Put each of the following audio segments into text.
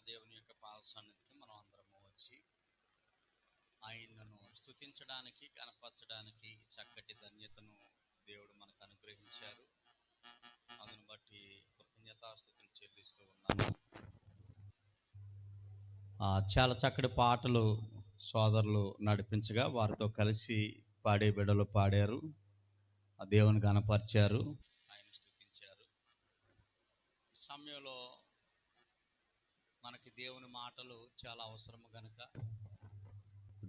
దేవుని యొక్క పాద సన్నిధికి మనం అందరము వచ్చి ఆయనను స్తుతించడానికి కనపరచడానికి చక్కటి ధన్యతను దేవుడు మనకు అనుగ్రహించారు. అందును బట్టి కృతజ్ఞతాస్తుతులు చెల్లిస్తూ ఉన్నాను. చాలా చక్కటి పాటలు సోదరులు నడిపించగా వారితో కలిసి పాడే బిడ్డలు పాడారు, ఆ దేవుని కనపరిచారు, ఆయన స్తుతించారు. ఈ సమయంలో మనకి దేవుని మాటలు చాలా అవసరము కనుక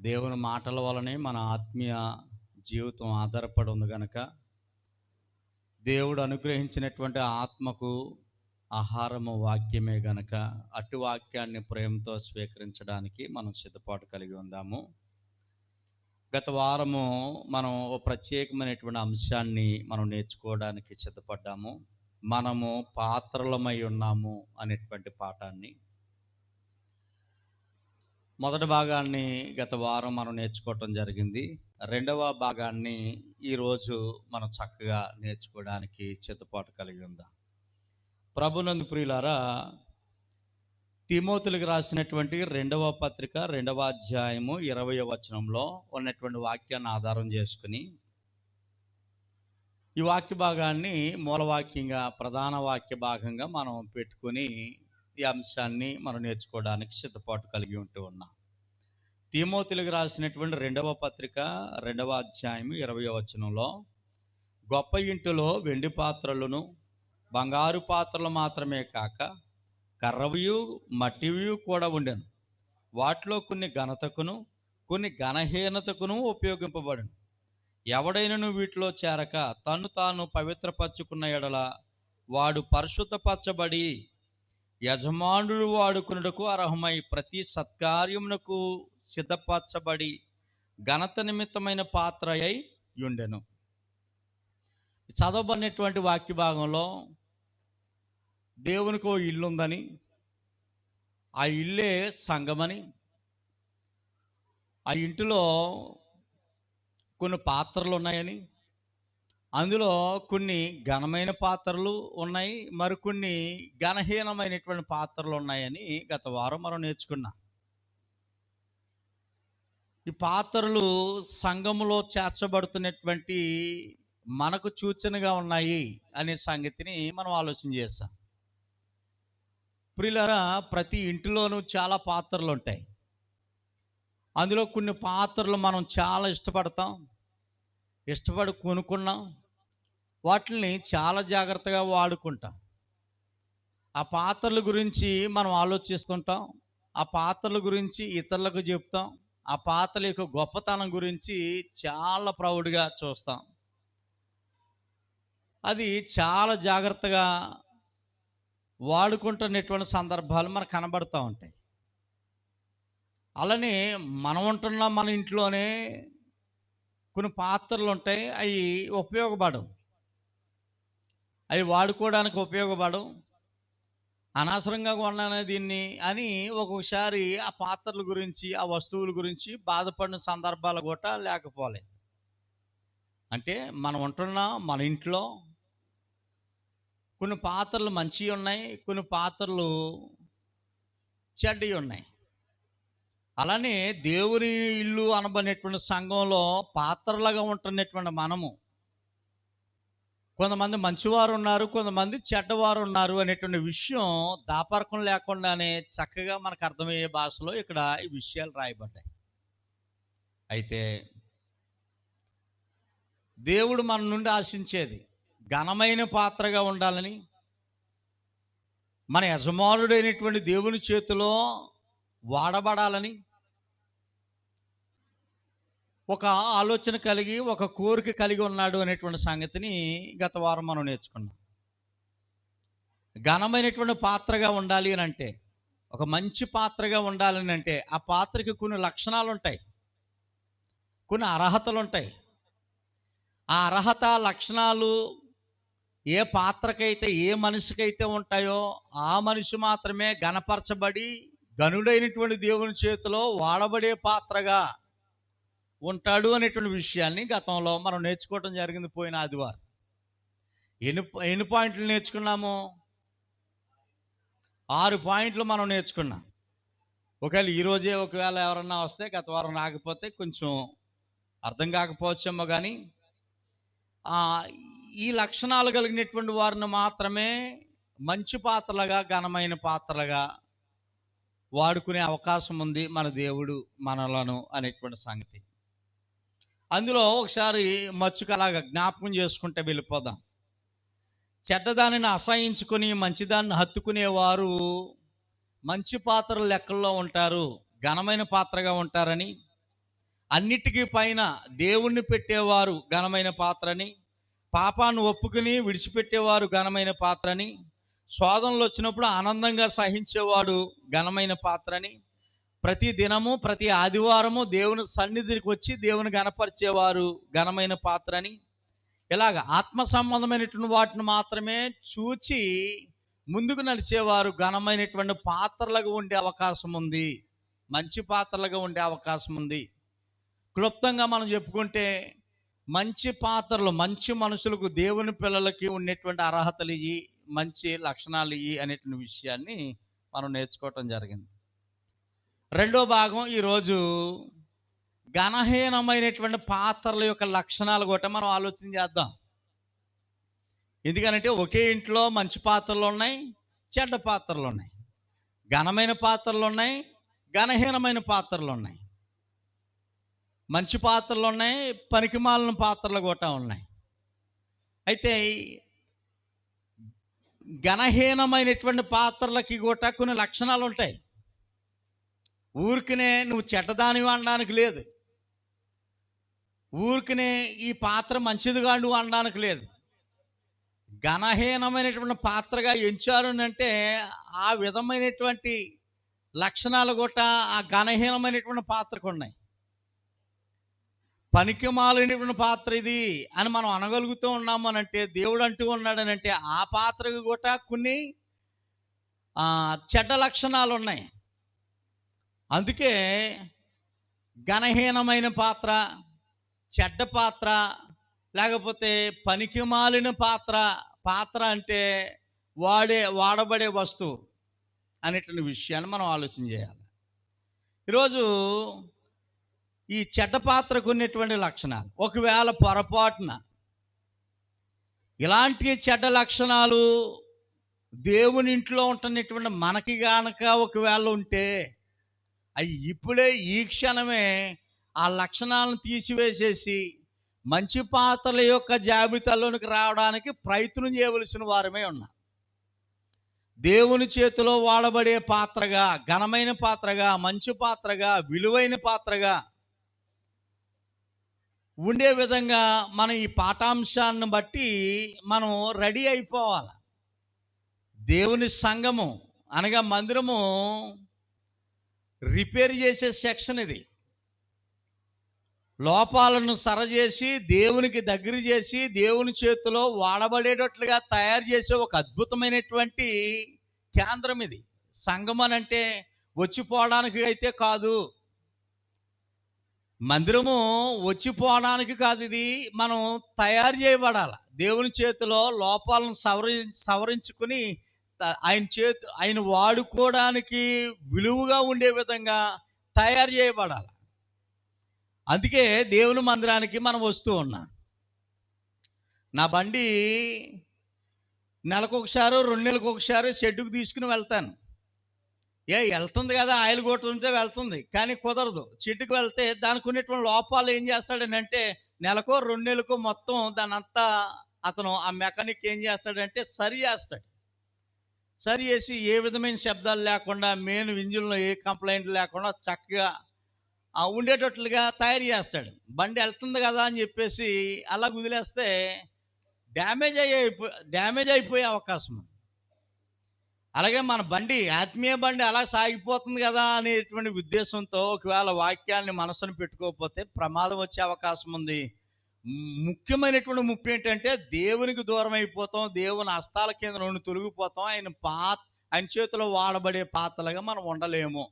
దేవుని మాటల వలనే మన ఆత్మీయ జీవితం ఆధారపడి ఉంది కనుక దేవుడు అనుగ్రహించినటువంటి ఆత్మకు ఆహారము వాక్యమే గనక అటు వాక్యాన్ని ప్రేమతో స్వీకరించడానికి మనం సిద్ధపాటు కలిగి ఉందాము. గత వారము మనం ఓ ప్రత్యేకమైనటువంటి అంశాన్ని మనం నేర్చుకోవడానికి సిద్ధపడ్డాము. మనము పాత్రలమై ఉన్నాము అనేటువంటి పాఠాన్ని. మొదటి భాగాన్ని గత వారం మనం నేర్చుకోవటం జరిగింది. రెండవ భాగాన్ని ఈరోజు మనం చక్కగా నేర్చుకోవడానికి సిద్ధపాటు కలిగి ఉందాం. ప్రభునందు ప్రియులారా, తిమోతిలకు రాసినటువంటి 2వ పత్రిక 2వ అధ్యాయము 20వ వచనంలో ఉన్నటువంటి వాక్యాన్ని ఆధారం చేసుకుని ఈ వాక్య భాగాన్ని మూలవాక్యంగా ప్రధాన వాక్య భాగంగా మనం పెట్టుకుని ఈ అంశాన్ని మనం నేర్చుకోవడానికి సిద్ధపాటు కలిగి ఉంటూ ఉన్నాం. తిమోతిలకు రాసినటువంటి 2వ పత్రిక 2వ అధ్యాయము 20వ వచనంలో, గొప్ప ఇంటిలో వెండి పాత్రలను బంగారు పాత్రలు మాత్రమే కాక కర్రవియు మట్టివియు కూడా ఉండెను. వాటిలో కొన్ని ఘనతకును కొన్ని ఘనహీనతకును ఉపయోగింపబడును. ఎవడైనను వీటిలో చేరక తను తాను పవిత్రపరచుకున్న ఎడల వాడు పరిశుద్ధపరచబడి యజమానుడు వాడుకున్నటకు అర్హమై ప్రతి సత్కార్యమునకు సిద్ధపరచబడి ఘనత నిమిత్తమైన పాత్ర అయి ఉండెను. చదవబడినటువంటి వాక్య భాగంలో దేవునికి ఓ ఇల్లు ఉందని, ఆ ఇల్లే సంఘమని, ఆ ఇంటిలో కొన్ని పాత్రలు ఉన్నాయని, అందులో కొన్ని ఘనమైన పాత్రలు ఉన్నాయి, మరికొన్ని ఘనహీనమైనటువంటి పాత్రలు ఉన్నాయని గత వారం మనం నేర్చుకున్నాం. ఈ పాత్రలు సంఘములో చేర్చబడుతున్నటువంటి మనకు సూచనగా ఉన్నాయి అనే సంగతిని మనం ఆలోచన చేస్తాం. ప్రియులారా, ప్రతి ఇంటిలోనూ చాలా పాత్రలు ఉంటాయి. అందులో కొన్ని పాత్రలు మనం చాలా ఇష్టపడి కొనుక్కున్నాం, వాటిని చాలా జాగ్రత్తగా వాడుకుంటాం. ఆ పాత్రల గురించి మనం ఆలోచిస్తుంటాం, ఆ పాత్రల గురించి ఇతరులకు చెప్తాం, ఆ పాత్రల యొక్క గొప్పతనం గురించి చాలా ప్రౌడ్గా చూస్తాం. అది చాలా జాగ్రత్తగా వాడుకుంటున్నటువంటి సందర్భాలు మనకు కనబడుతూ ఉంటాయి. అలానే మనం ఉంటున్న మన ఇంట్లోనే కొన్ని పాత్రలు ఉంటాయి, అవి ఉపయోగపడవు, అవి వాడుకోవడానికి ఉపయోగపడవు, అనవసరంగా కొన్నానే దీన్ని అని ఒక్కొక్కసారి ఆ పాత్రల గురించి ఆ వస్తువుల గురించి బాధపడిన సందర్భాలు కూడా లేకపోలేదు. అంటే మనం ఉంటున్న మన ఇంట్లో కొన్ని పాత్రలు మంచివి ఉన్నాయి, కొన్ని పాత్రలు చెడ్డవి ఉన్నాయి. అలానే దేవుని ఇల్లు అనబడినటువంటి సంఘంలో పాత్రలుగా ఉంటున్నటువంటి మనము, కొంతమంది మంచివారు ఉన్నారు, కొంతమంది చెడ్డవారు ఉన్నారు అనేటువంటి విషయం దాపరకం లేకుండానే చక్కగా మనకు అర్థమయ్యే భాషలో ఇక్కడ ఈ విషయాలు రాయబడ్డాయి. అయితే దేవుడు మన నుండి ఆశించేది ఘనమైన పాత్రగా ఉండాలని, మన యజమానుడైనటువంటి దేవుని చేతిలో వాడబడాలని ఒక ఆలోచన కలిగి, ఒక కోరిక కలిగి ఉన్నాడు అనేటువంటి సంగతిని గత వారం మనం నేర్చుకున్నాం. ఘనమైనటువంటి పాత్రగా ఉండాలి అని అంటే, ఒక మంచి పాత్రగా ఉండాలని అంటే ఆ పాత్రకి కొన్ని లక్షణాలు ఉంటాయి, కొన్ని అర్హతలు ఉంటాయి. ఆ అర్హత లక్షణాలు ఏ పాత్రకైతే ఏ మనిషికైతే ఉంటాయో ఆ మనిషి మాత్రమే ఘనపరచబడి గనుడైనటువంటి దేవుని చేతిలో వాడబడే పాత్రగా ఉంటాడు అనేటువంటి విషయాన్ని గతంలో మనం నేర్చుకోవటం జరిగింది. పోయిన ఆదివారం ఎన్ని పాయింట్లు నేర్చుకున్నాము? 6 పాయింట్లు మనం నేర్చుకున్నాం. ఒకవేళ ఎవరన్నా వస్తే గత వారం రాకపోతే కొంచెం అర్థం కాకపోవచ్చేమో, కానీ ఈ లక్షణాలు కలిగినటువంటి వారిని మాత్రమే మంచి పాత్రలుగా, ఘనమైన పాత్రలుగా వాడుకునే అవకాశం ఉంది మన దేవుడు మనలను అనేటువంటి సంగతి. అందులో ఒకసారి మచ్చుకలాగా జ్ఞాపకం చేసుకుంటే వెళ్ళిపోదాం. చెడ్డదానిని అసహించుకొని మంచిదాన్ని హత్తుకునేవారు మంచి పాత్రల లెక్కల్లో ఉంటారు, ఘనమైన పాత్రగా ఉంటారని, అన్నిటికీ పైన దేవుణ్ణి పెట్టేవారు ఘనమైన పాత్రని, పాపాన్ని ఒప్పుకుని విడిచిపెట్టేవారు ఘనమైన పాత్రని, శోధనలు వచ్చినప్పుడు ఆనందంగా సహించేవాడు ఘనమైన పాత్రని, ప్రతి దినము ప్రతి ఆదివారము దేవుని సన్నిధికి వచ్చి దేవుని గణపరిచేవారు ఘనమైన పాత్రని, ఇలాగ ఆత్మ సంబంధమైనటువంటి వాటిని మాత్రమే చూచి ముందుకు నడిచేవారు ఘనమైనటువంటి పాత్రలుగా ఉండే అవకాశం ఉంది, మంచి పాత్రలుగా ఉండే అవకాశం ఉంది. క్లుప్తంగా మనం చెప్పుకుంటే మంచి పాత్రలు, మంచి మనుషులకు, దేవుని పిల్లలకి ఉండేటువంటి అర్హతలు ఇవి, మంచి లక్షణాలు ఇవి అనేటువంటి విషయాన్ని మనం నేర్చుకోవటం జరిగింది. రెండో భాగం ఈరోజు ఘనహీనమైనటువంటి పాత్రల యొక్క లక్షణాలు కూడా మనం ఆలోచన చేద్దాం. ఎందుకనంటే ఒకే ఇంట్లో మంచి పాత్రలు ఉన్నాయి, చెడ్డ పాత్రలు ఉన్నాయి, ఘనమైన పాత్రలు ఉన్నాయి, ఘనహీనమైన పాత్రలు ఉన్నాయి, మంచి పాత్రలు ఉన్నాయి, పనికిమాలిన పాత్రలు కూడా ఉన్నాయి. అయితే ఘనహీనమైనటువంటి పాత్రలకి కూడా కొన్ని లక్షణాలు ఉంటాయి. ఊరికనే నువ్వు చెడ్డదానివి అనడానికి లేదు, ఊరికనే ఈ పాత్ర మంచిదిగా నువ్వు అనడానికి లేదు. ఘనహీనమైనటువంటి పాత్రగా ఎంచారు అంటే ఆ విధమైనటువంటి లక్షణాలు కూడా ఆ ఘనహీనమైనటువంటి పాత్రకు ఉన్నాయి. పనికిమాలినటువంటి పాత్ర ఇది అని మనం అనగలుగుతూ ఉన్నాము అని అంటే, దేవుడు అంటూ ఉన్నాడని అంటే ఆ పాత్రకు కూడా కొన్ని చెడ్డ లక్షణాలు ఉన్నాయి. అందుకే ఘనహీనమైన పాత్ర, చెడ్డ పాత్ర, లేకపోతే పనికిమాలిన పాత్ర అంటే వాడబడే వస్తువు అనేటువంటి విషయాన్ని మనం ఆలోచన చేయాలి. ఈరోజు ఈ చెడ్డ పాత్రకు ఉన్నటువంటి లక్షణాలు, ఒకవేళ పొరపాటున ఇలాంటి చెడ్డ లక్షణాలు దేవుని ఇంట్లో ఉంటున్నటువంటి మనకి గనక ఒకవేళ ఉంటే, అవి ఇప్పుడే ఈ క్షణమే ఆ లక్షణాలను తీసివేసేసి మంచి పాత్రల యొక్క జాబితాలోనికి రావడానికి ప్రయత్నం చేయవలసిన వారమే ఉన్నాం. దేవుని చేతిలో వాడబడే పాత్రగా, ఘనమైన పాత్రగా, మంచి పాత్రగా, విలువైన పాత్రగా ఉండే విధంగా మనం ఈ పాఠాంశాన్ని బట్టి మనం రెడీ అయిపోవాలి. దేవుని సంఘము అనగా మందిరము రిపేర్ చేసే సెక్షన్ ఇది. లోపాలను సరిచేసి దేవునికి దగ్గర చేసి దేవుని చేతిలో వాడబడేటట్లుగా తయారు చేసే ఒక అద్భుతమైనటువంటి కేంద్రం ఇది. సంఘం అని అంటే వచ్చిపోవడానికి అయితే కాదు, మందిరము వచ్చిపోవడానికి కాదు, ఇది మనం తయారు చేయబడాలి. దేవుని చేతిలో లోపాలను సవరించుకుని ఆయన వాడుకోవడానికి విలువగా ఉండే విధంగా తయారు చేయబడాలి. అందుకే దేవుని మందిరానికి మనం వస్తూ ఉన్నాం. నా బండి నెలకొకసారి 2 నెలలకు ఒకసారి షెడ్డుకు తీసుకుని వెళ్తాను. వెళ్తుంది కదా, ఆయిల్ కొట్టుంటే వెళ్తుంది, కానీ కుదరదు. షెడ్డుకు వెళ్తే దానికి ఉన్నటువంటి లోపాలు ఏం చేస్తాడని అంటే నెలకో 2 నెలలకు మొత్తం దాని అంతా అతను ఆ మెకానిక్ ఏం చేస్తాడంటే సరి చేస్తాడు. సరి చేసి ఏ విధమైన శబ్దాలు లేకుండా, మెయిన్ ఇంజిన్లో ఏ కంప్లైంట్ లేకుండా చక్కగా ఉండేటట్లుగా తయారు చేస్తాడు. బండి వెళ్తుంది కదా అని చెప్పేసి అలా వదిలేస్తే డ్యామేజ్ అయిపోయే అవకాశం. అలాగే మన బండి, ఆత్మీయ బండి అలా సాగిపోతుంది కదా అనేటువంటి ఉద్దేశంతో ఒకవేళ వాక్యాన్ని మనసును పెట్టుకోకపోతే ప్రమాదం వచ్చే అవకాశం ఉంది. ముఖ్యమైనటువంటి ముప్పు ఏంటంటే దేవునికి దూరం అయిపోతాం, దేవుని హస్తాల కింద నుండి తొలగిపోతాం. ఆయన చేతిలో వాడబడే పాత్రలుగా మనం ఉండలేము.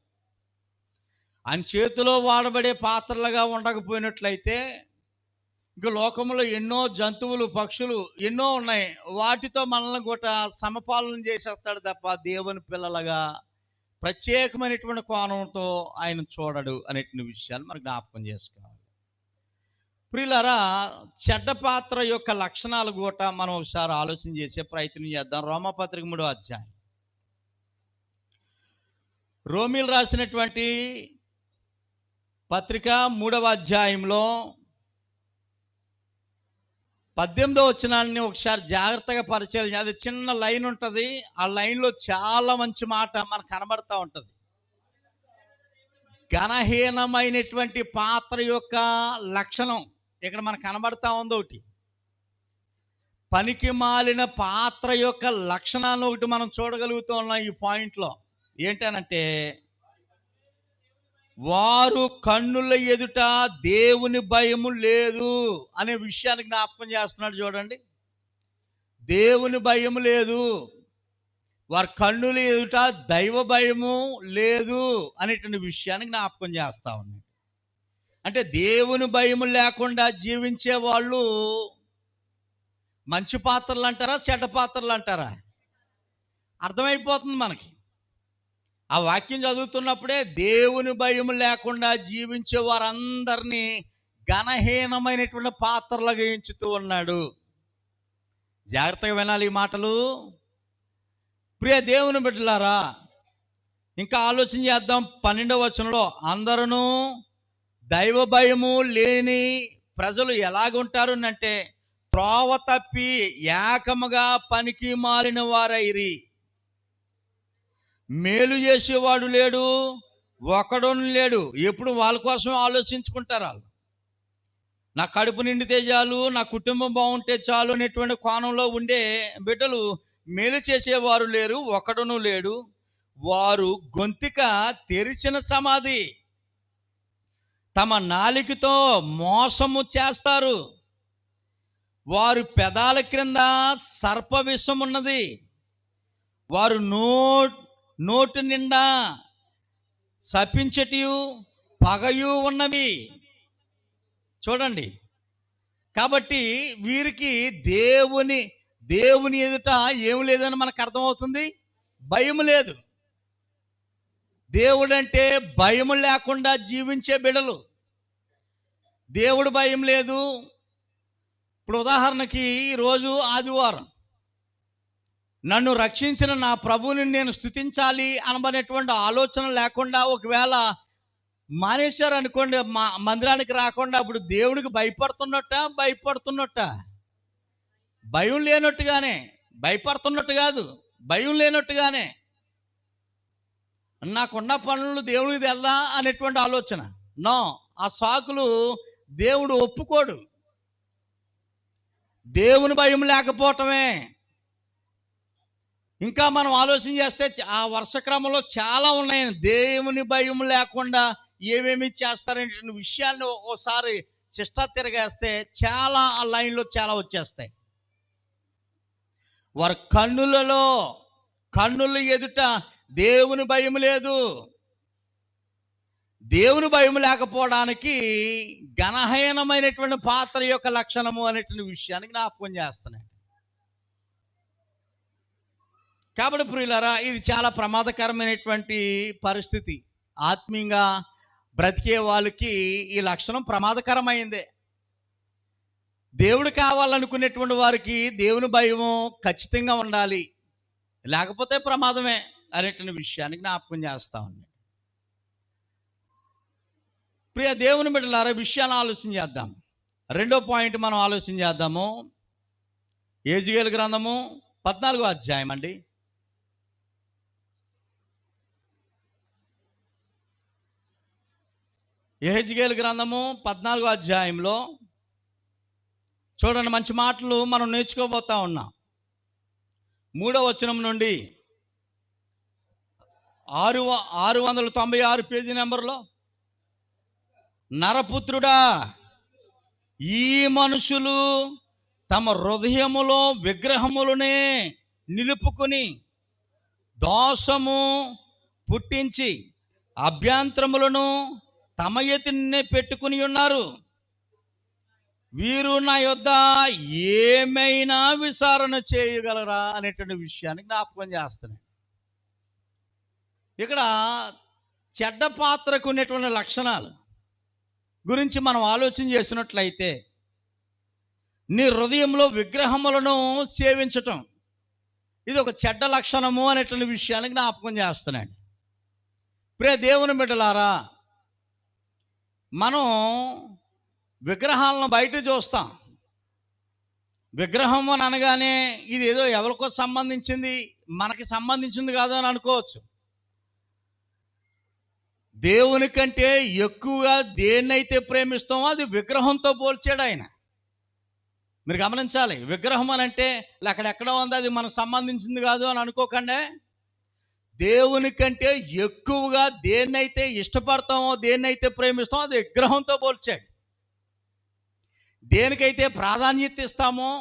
ఆయన చేతిలో వాడబడే పాత్రలుగా ఉండకపోయినట్లయితే ఇంక లోకంలో ఎన్నో జంతువులు, పక్షులు ఎన్నో ఉన్నాయి, వాటితో మనల్ని కూడా సమపాలన చేసేస్తాడు తప్ప దేవుని పిల్లలుగా ప్రత్యేకమైనటువంటి కోణంతో ఆయన చూడడు అనేటువంటి విషయాన్ని మనం జ్ఞాపకం చేసుకోవాలి. ప్రియులారా, చెడ్డ పాత్ర యొక్క లక్షణాలు కూడా మనం ఒకసారి ఆలోచన చేసే ప్రయత్నం చేద్దాం. రోమాపత్రిక 3వ అధ్యాయం. రోమీలు రాసినటువంటి పత్రిక 3వ అధ్యాయంలో 18వ వచనాన్ని ఒకసారి జాగ్రత్తగా పరిచయం. అది చిన్న లైన్ ఉంటుంది. ఆ లైన్లో చాలా మంచి మాట మనకు కనబడతా ఉంటుంది. ఘనహీనమైనటువంటి పాత్ర యొక్క లక్షణం ఇక్కడ మనకు కనబడతా ఉంది. ఒకటి పనికి మాలిన పాత్ర యొక్క లక్షణాన్ని ఒకటి మనం చూడగలుగుతూ ఉన్నాం ఈ పాయింట్లో. ఏంటనంటే, వారు కన్నుల ఎదుట దేవుని భయము లేదు అనే విషయాన్ని జ్ఞాపకం చేస్తున్నాడు. చూడండి, దేవుని భయము లేదు, వారి కన్నుల ఎదుట దైవ భయము లేదు అనేటువంటి విషయాన్ని జ్ఞాపకం చేస్తా ఉన్నాడు. అంటే దేవుని భయము లేకుండా జీవించే వాళ్ళు మంచి పాత్రలు అంటారా, చెడ్డ పాత్రలు అంటారా? అర్థమైపోతుంది మనకి. ఆ వాక్యం చదువుతున్నప్పుడే దేవుని భయం లేకుండా జీవించే వారందరినీ ఘనహీనమైనటువంటి పాత్రలుగా ఎంచుతూ ఉన్నాడు. జాగ్రత్తగా వినాలి ఈ మాటలు. ప్రియ దేవుని బిడ్డలారా, ఇంకా ఆలోచన చేద్దాం. 12వ వచనంలో, అందరూ దైవ భయము లేని ప్రజలు ఎలాగుంటారు అంటే, త్రోవ తప్పి ఏకముగా పనికి మాలిన వారైరి, మేలు చేసేవాడు లేడు, ఒకడు లేడు. ఎప్పుడు వాళ్ళ కోసం ఆలోచించుకుంటారు. వాళ్ళు నా కడుపు నిండితే చాలు, నా కుటుంబం బాగుంటే చాలు అనేటువంటి కోణంలో ఉండే బిడ్డలు మేలు చేసేవారు లేరు, ఒకడును లేడు. వారు గొంతిక తెరిచిన సమాధి, తమ నాలికతో మోసము చేస్తారు. వారు పెదాల క్రింద సర్ప విషం ఉన్నది, వారు నోటు నిండా శపించటియు పగయు ఉన్నవి. చూడండి, కాబట్టి వీరికి దేవుని ఎదుట ఏమి లేదని మనకు అర్థమవుతుంది. భయం లేదు. దేవుడంటే భయం లేకుండా జీవించే బిడ్డలు. దేవుడు భయం లేదు. ఇప్పుడు ఉదాహరణకి ఈరోజు ఆదివారం, నన్ను రక్షించిన నా ప్రభువుని నేను స్తుతించాలి అనబడేటువంటి ఆలోచన లేకుండా ఒకవేళ మానేశారు అనుకోండి, మందిరానికి రాకుండా, అప్పుడు దేవుడికి భయపడుతున్నట్ట? భయం లేనట్టుగానే. భయపడుతున్నట్టు కాదు, భయం లేనట్టుగానే. నాకున్న పనులు దేవుడికి తెల్దా అనేటువంటి ఆలోచన. నో, ఆ సాకులు దేవుడు ఒప్పుకోడు. దేవుని భయం లేకపోవటమే. ఇంకా మనం ఆలోచన చేస్తే ఆ వర్ష క్రమంలో చాలా ఉన్నాయి. దేవుని భయం లేకుండా ఏమేమి చేస్తారనే విషయాన్ని ఓసారి చిష్టా తిరగేస్తే చాలా ఆ లైన్లో చాలా వచ్చేస్తాయి. వారి కన్నుల ఎదుట దేవుని భయం లేదు. దేవుని భయం లేకపోవడానికి ఘనహీనమైనటువంటి పాత్ర యొక్క లక్షణము అనేటువంటి విషయాన్ని జ్ఞాపకం చేస్తున్నాయి. కాబట్టి ప్రియులారా, ఇది చాలా ప్రమాదకరమైనటువంటి పరిస్థితి. ఆత్మీయంగా బ్రతికే వాళ్ళకి ఈ లక్షణం ప్రమాదకరమైందే. దేవుడు కావాలనుకునేటువంటి వారికి దేవుని భయము ఖచ్చితంగా ఉండాలి, లేకపోతే ప్రమాదమే అనేటువంటి విషయాన్ని జ్ఞాపకం చేస్తా ఉంది. ప్రియ దేవుని బిడ్డలారా, విషయాన్ని ఆలోచన చేద్దాం. 2వ పాయింట్ మనం ఆలోచన చేద్దాము. యెహెజ్కేలు గ్రంథము 14వ అధ్యాయం అండి. యెహెజ్కేలు గ్రంథము 14వ అధ్యాయంలో చూడండి, మంచి మాటలు మనం నేర్చుకోబోతా ఉన్నాం. 3వ వచనం నుండి 696 పేజీ నెంబర్లో, నరపుత్రుడా, ఈ మనుషులు తమ హృదయములో విగ్రహములనే నిలుపుకొని దోషము పుట్టించి అభ్యంతరములను తమ ఎత్తునే పెట్టుకుని ఉన్నారు. వీరు నా యొద్ద ఏమైనా విచారణ చేయగలరా అనేటువంటి విషయాన్ని జ్ఞాపకం చేస్తున్నాయి. ఇక్కడ చెడ్డ పాత్రకు ఉన్నటువంటి లక్షణాలు గురించి మనం ఆలోచన చేసినట్లయితే, నీ హృదయంలో విగ్రహములను సేవించటం ఇది ఒక చెడ్డ లక్షణము అనేటువంటి విషయాన్ని జ్ఞాపకం చేస్తున్నాడు. ప్రియ దేవుని బిడ్డలారా, మనం విగ్రహాలను బయట చూస్తాం. విగ్రహం అని అనగానే ఇది ఏదో ఎవరికో సంబంధించింది, మనకి సంబంధించింది కాదు అని అనుకోవచ్చు. దేవుని కంటే ఎక్కువగా దేన్నైతే ప్రేమిస్తామో అది విగ్రహంతో పోల్చాడు ఆయన. మీరు గమనించాలి, విగ్రహం అని అంటే అక్కడెక్కడ ఉంది, అది మనకు సంబంధించింది కాదు అని అనుకోకండి. దేవుని కంటే ఎక్కువగా దేన్నైతే ఇష్టపడతామో, దేన్నైతే ప్రేమిస్తామో అది విగ్రహంతో పోల్చాడు. దేనికైతే ప్రాధాన్యత ఇస్తామో,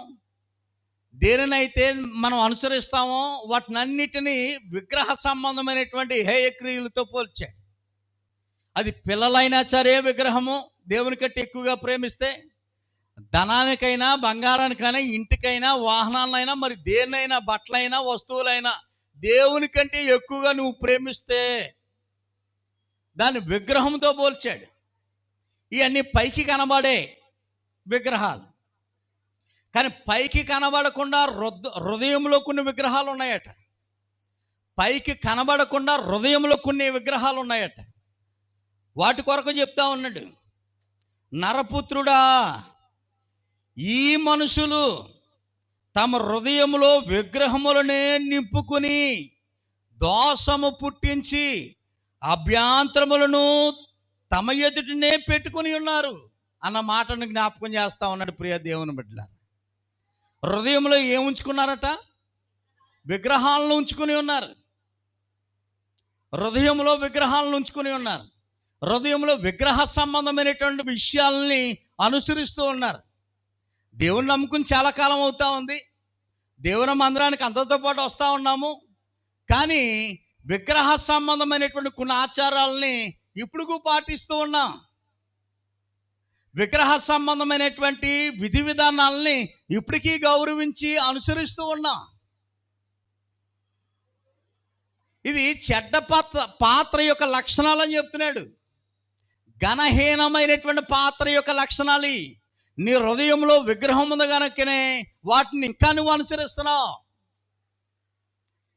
దేనినైతే మనం అనుసరిస్తామో వాటినన్నిటినీ విగ్రహ సంబంధమైనటువంటి హేయ క్రియలతో పోల్చాడు. అది పిల్లలైనా సరే విగ్రహము దేవుని కంటే ఎక్కువగా ప్రేమిస్తే, ధనానికైనా, బంగారానికైనా, ఇంటికైనా, వాహనాలైనా, మరి దేన్నైనా, బట్టలైనా, వస్తువులైనా దేవుని కంటే ఎక్కువగా నువ్వు ప్రేమిస్తే దాన్ని విగ్రహంతో పోల్చాడు. ఇవన్నీ పైకి కనబడే విగ్రహాలు, కానీ పైకి కనబడకుండా హృదయంలో కొన్ని విగ్రహాలు ఉన్నాయట. పైకి కనబడకుండా హృదయంలో కొన్ని విగ్రహాలు ఉన్నాయట. వాటి కొరకు చెప్తా ఉన్నాడు, నరపుత్రుడా, ఈ మనుషులు తమ హృదయంలో విగ్రహములనే నింపుకుని దోషము పుట్టించి అభ్యంతరములను తమ ఎదుటనే పెట్టుకుని ఉన్నారు అన్న మాటను జ్ఞాపకం చేస్తా ఉన్నాడు. ప్రియ దేవుని బిడ్డలారా, హృదయంలో ఏం ఉంచుకున్నారట? విగ్రహాలను ఉంచుకుని ఉన్నారు. హృదయంలో విగ్రహాలను ఉంచుకుని ఉన్నారు. హృదయంలో విగ్రహ సంబంధమైనటువంటి విషయాలని అనుసరిస్తూ ఉన్నారు. దేవుని నమ్ముకుని చాలా కాలం అవుతా ఉంది. దేవుని మందిరానికి అందరితో పాటు వస్తూ ఉన్నాము. కానీ విగ్రహ సంబంధమైనటువంటి కొన్ని ఆచారాలని ఇప్పుడు పాటిస్తూ ఉన్నాం. విగ్రహ సంబంధమైనటువంటి విధి విధానాలని ఇప్పటికీ గౌరవించి అనుసరిస్తూ ఉన్నాం. ఇది చెడ్డ పాత్ర యొక్క లక్షణాలు అని చెప్తున్నాడు. ఘనహీనమైనటువంటి పాత్ర యొక్క లక్షణాలు. నీ హృదయంలో విగ్రహం ఉంది కనుకనే వాటిని ఇంకా నువ్వు అనుసరిస్తున్నావు.